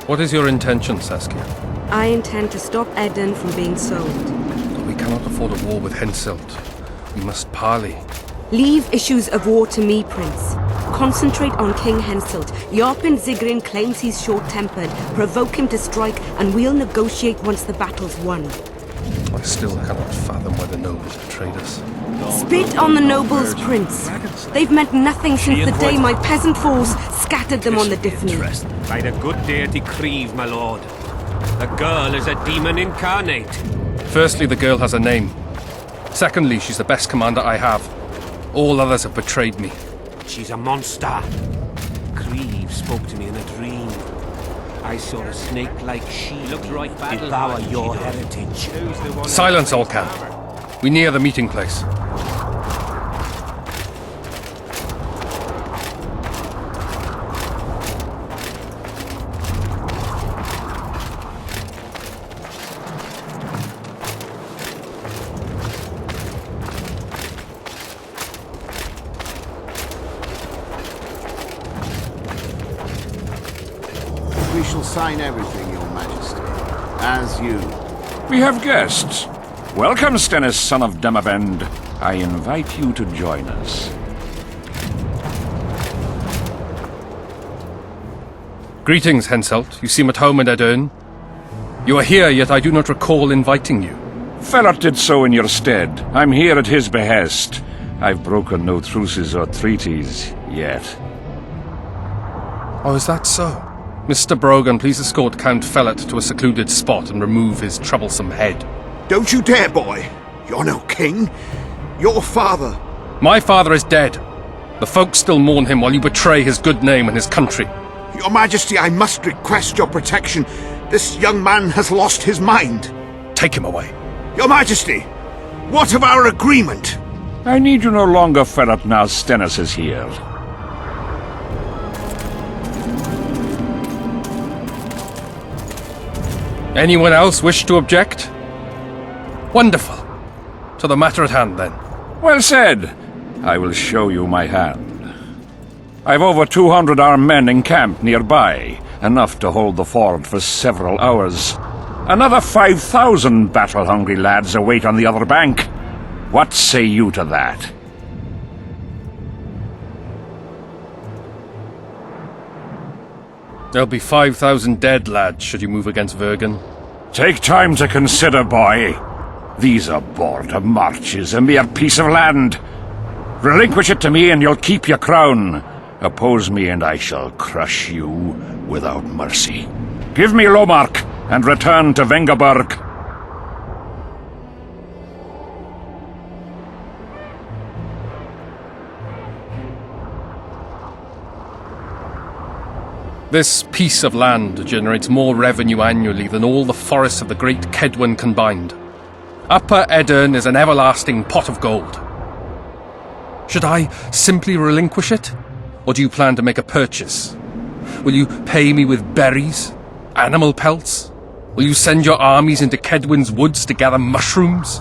What is your intention, Saskia? I intend to stop Eden from being sold. We cannot afford a war with Henselt. We must parley. Leave issues of war to me, Prince. Concentrate on King Henselt. Yarpen Zigrin claims he's short-tempered. Provoke him to strike, and we'll negotiate once the battle's won. I still cannot fathom why the nobles betrayed us. Spit on the nobles, Prince. They've meant nothing since the day my peasant force scattered them on the Diffney. By the good deity Krieve, my lord. The girl is a demon incarnate. Firstly, the girl has a name. Secondly, she's the best commander I have. All others have betrayed me. She's a monster. Krieve spoke to me in a dream. I saw a snake like she devour your heritage. Silence, all camp. We near the meeting place. we shall sign everything, Your Majesty. As you. We have guests. Welcome, Stennis, son of Demavend. I invite you to join us. Greetings, Henselt. You seem at home in Edern. You are here, yet I do not recall inviting you. Felot did so in your stead. I'm here at his behest. I've broken no truces or treaties yet. Oh, is that so? Mr. Brogan, please escort Count Felot to a secluded spot and remove his troublesome head. Don't you dare, boy. You're no king. Your father. My father is dead. The folk still mourn him while you betray his good name and his country. Your Majesty, I must request your protection. This young man has lost his mind. Take him away. Your Majesty, what of our agreement? I need you no longer, Felot, now Stennis is here. Anyone else wish to object? Wonderful. To the matter at hand, then. Well said. I will show you my hand. I've over 200 armed men encamped nearby, enough to hold the ford for several hours. Another 5,000 battle-hungry lads await on the other bank. What say you to that? There'll be 5,000 dead lads should you move against Vergen. Take time to consider, boy. These are border marches, a mere piece of land. Relinquish it to me and you'll keep your crown. Oppose me and I shall crush you without mercy. Give me Lomark and return to Vengerberg. This piece of land generates more revenue annually than all the forests of the great Kedwen combined. Upper Edern is an everlasting pot of gold. Should I simply relinquish it? Or do you plan to make a purchase? Will you pay me with berries? Animal pelts? Will you send your armies into Kedwen's woods to gather mushrooms?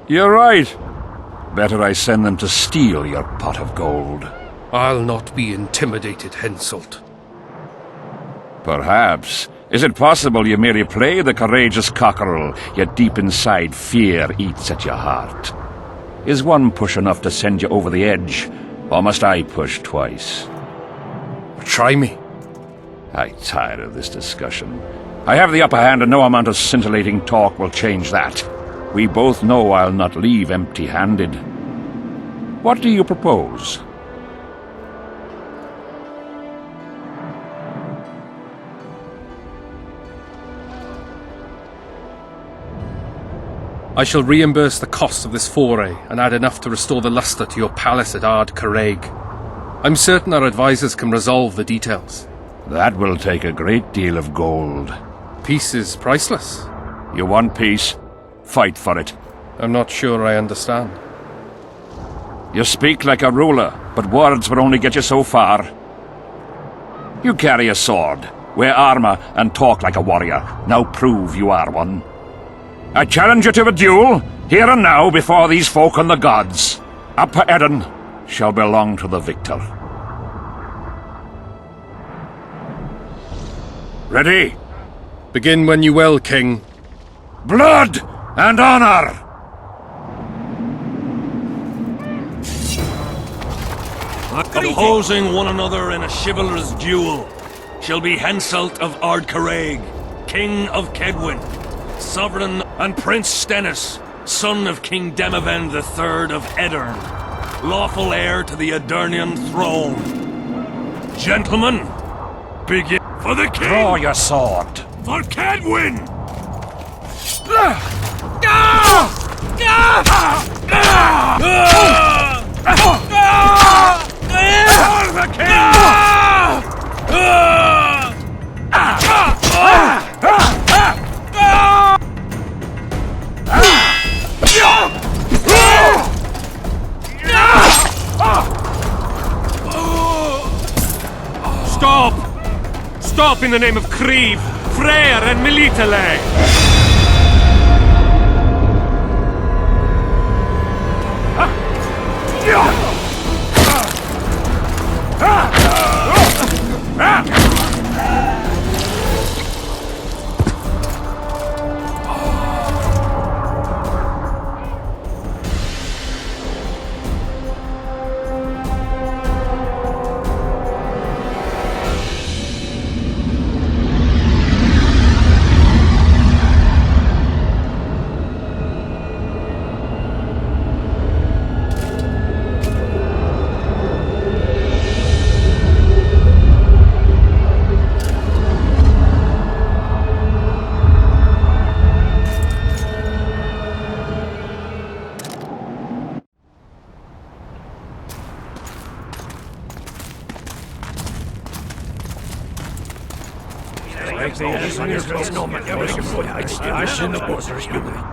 You're right. Better I send them to steal your pot of gold. I'll not be intimidated, Henselt. Perhaps. Is it possible you merely play the courageous cockerel, yet deep inside fear eats at your heart? Is one push enough to send you over the edge, or must I push twice? Try me. I tire of this discussion. I have the upper hand and no amount of scintillating talk will change that. We both know I'll not leave empty-handed. What do you propose? I shall reimburse the cost of this foray and add enough to restore the luster to your palace at Ard Caraig. I'm certain our advisors can resolve the details. That will take a great deal of gold. Peace is priceless. You want peace? Fight for it. I'm not sure I understand. You speak like a ruler, but words will only get you so far. You carry a sword, wear armor, and talk like a warrior. Now prove you are one. I challenge you to a duel, here and now, before these folk and the gods. Upper Edern shall belong to the victor. Ready? Begin when you will, King. Blood and honor! Opposing one another in a chivalrous duel shall be Henselt of Ard Caraig, King of Kedwen, Sovereign and Prince Stennis, son of King Demavend III of Edern, lawful heir to the Edernian throne. Gentlemen, begin for the king! Draw your sword! For Kedwen! For the Stop! Stop in the name of Kriv, Freyr and Militale!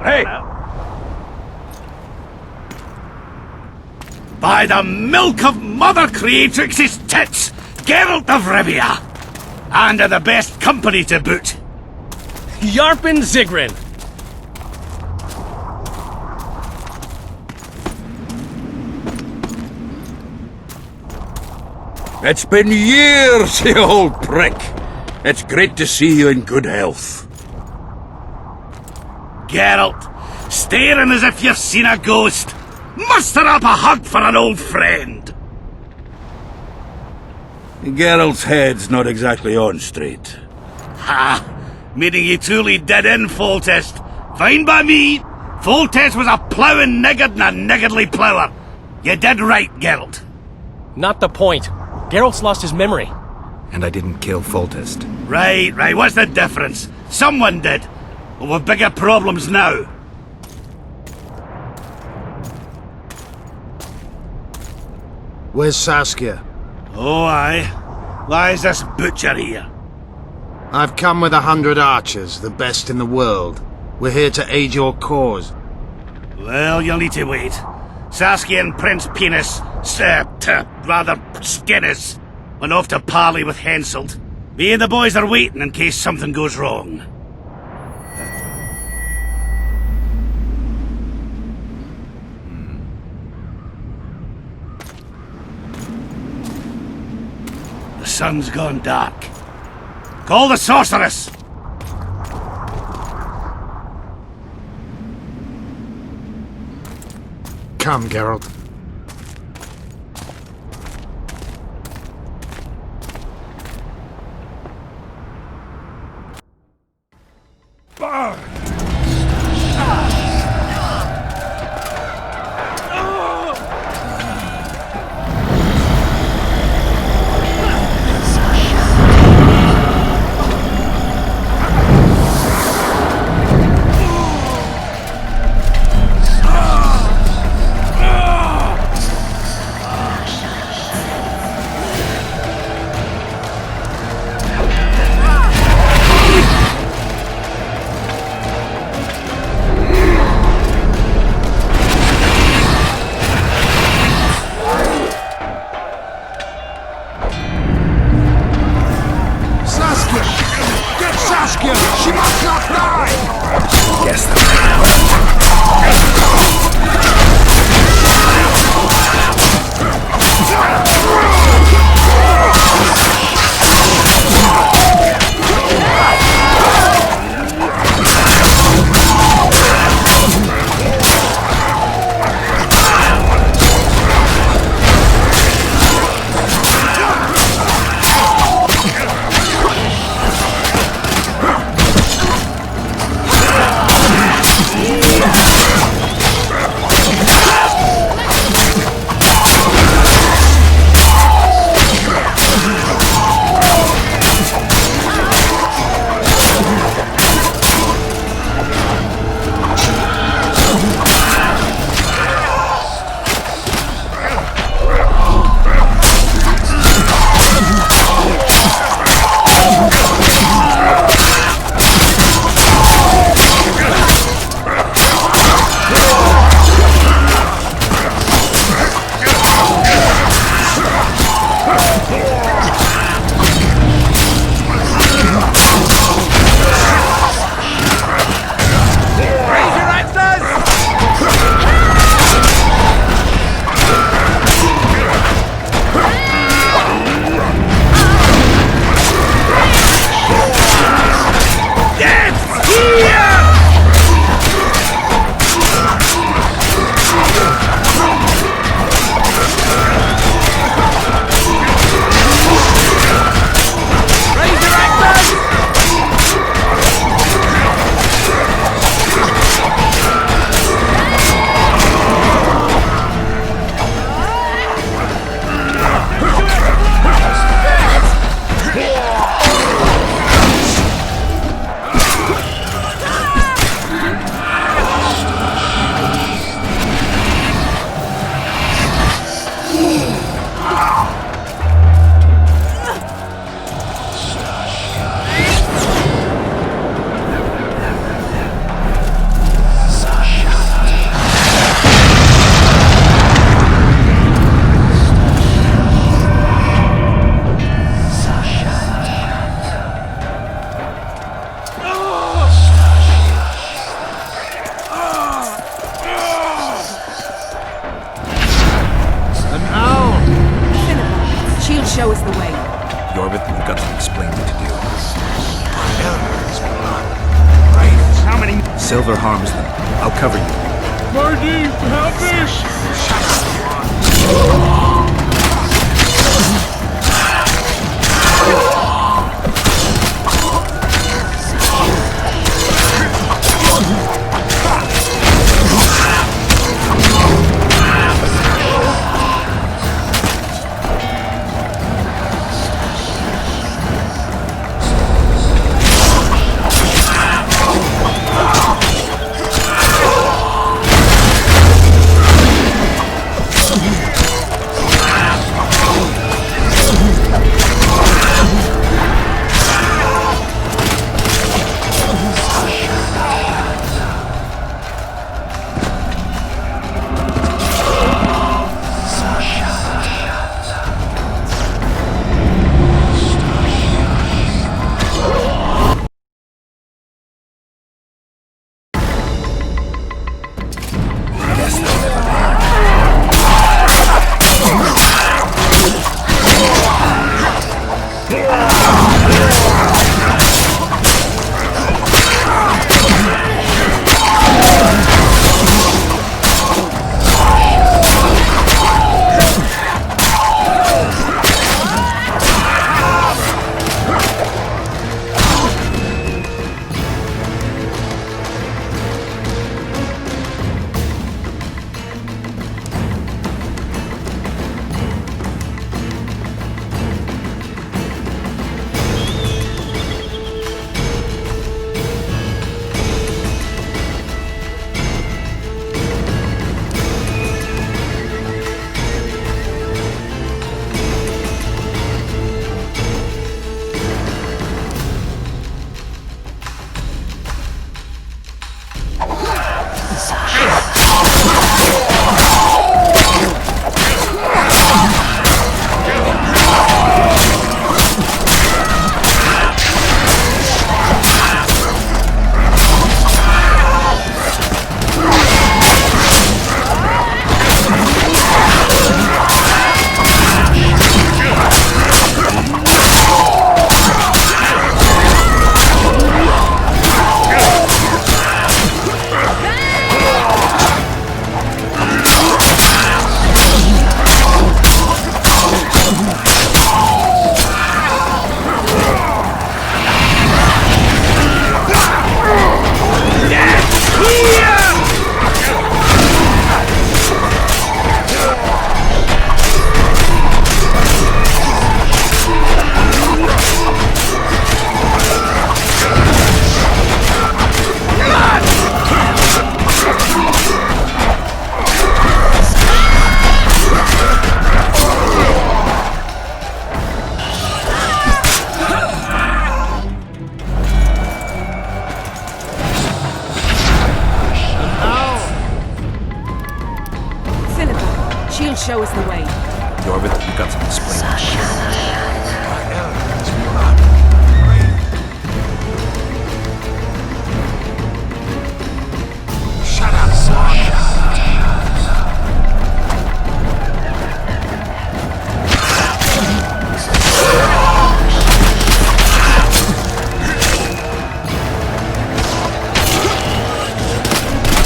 Hey! By the milk of Mother Creatrix's tits, Geralt of Rivia! And of the best company to boot. Yarpen Zigrin! It's been years, you old prick. It's great to see you in good health. Geralt, staring as if you've seen a ghost. Muster up a hug for an old friend. Geralt's head's not exactly on straight. Ha! Meaning you truly did in Foltest. Fine by me. Foltest was a ploughing niggard and a niggardly plougher. You did right, Geralt. Not the point. Geralt's lost his memory. And I didn't kill Foltest. Right. What's the difference? Someone did. Well, we've bigger problems now. Where's Saskia? Oh, aye. Why is this butcher here? I've come with 100 archers, the best in the world. We're here to aid your cause. Well, you'll need to wait. Saskia and Prince Penis, rather Skinnis, went off to parley with Henselt. Me and the boys are waiting in case something goes wrong. The sun's gone dark. Call the sorceress! Come, Geralt. Yorvith, you've got some explaining to do. How many? Silver harms them. I'll cover you. Marty, help me! She'll show us the way. Yorvith, you've got some explaining to do. Shut up, Sasha.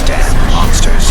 Damn monsters.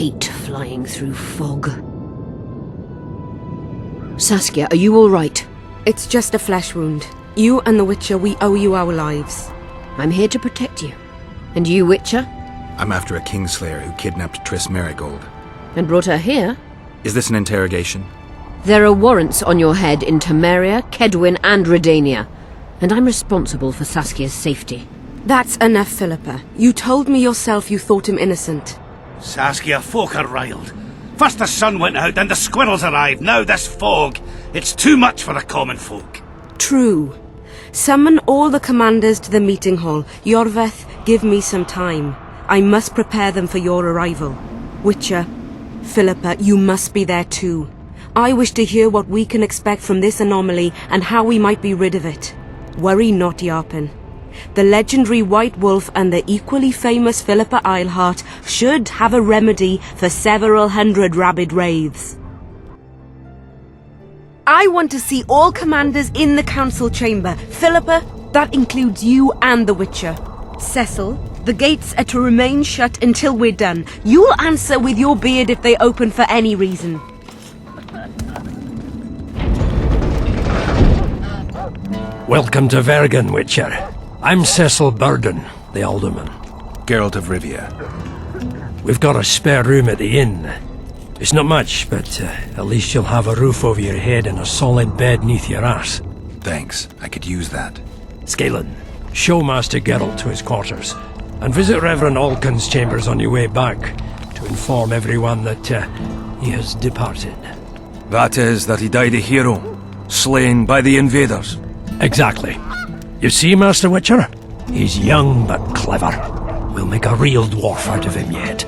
hate flying through fog. Saskia, are you all right? It's just a flesh wound. You and the Witcher, we owe you our lives. I'm here to protect you. And you, Witcher? I'm after a Kingslayer who kidnapped Triss Merigold. And brought her here? Is this an interrogation? There are warrants on your head in Temeria, Kedwin, and Redania. And I'm responsible for Saskia's safety. That's enough, Philippa. You told me yourself you thought him innocent. Saskia, folk are riled. First the sun went out, then the squirrels arrived, now this fog. It's too much for the common folk. True. Summon all the commanders to the meeting hall. Yorveth, give me some time. I must prepare them for your arrival. Witcher, Philippa, you must be there too. I wish to hear what we can expect from this anomaly and how we might be rid of it. Worry not, Yarpen. The legendary White Wolf and the equally famous Philippa Eilhart should have a remedy for several hundred rabid wraiths. I want to see all commanders in the council chamber. Philippa, that includes you and the Witcher. Cecil, the gates are to remain shut until we're done. You'll answer with your beard if they open for any reason. Welcome to Vergen, Witcher. I'm Cecil Burden, the Alderman. Geralt of Rivia. We've got a spare room at the inn. It's not much, but at least you'll have a roof over your head and a solid bed neath your ass. Thanks, I could use that. Scalen, show Master Geralt to his quarters, and visit Reverend Alkin's chambers on your way back, to inform everyone that he has departed. That is, that he died a hero, slain by the invaders. Exactly. You see, Master Witcher? He's young but clever. We'll make a real dwarf out of him yet.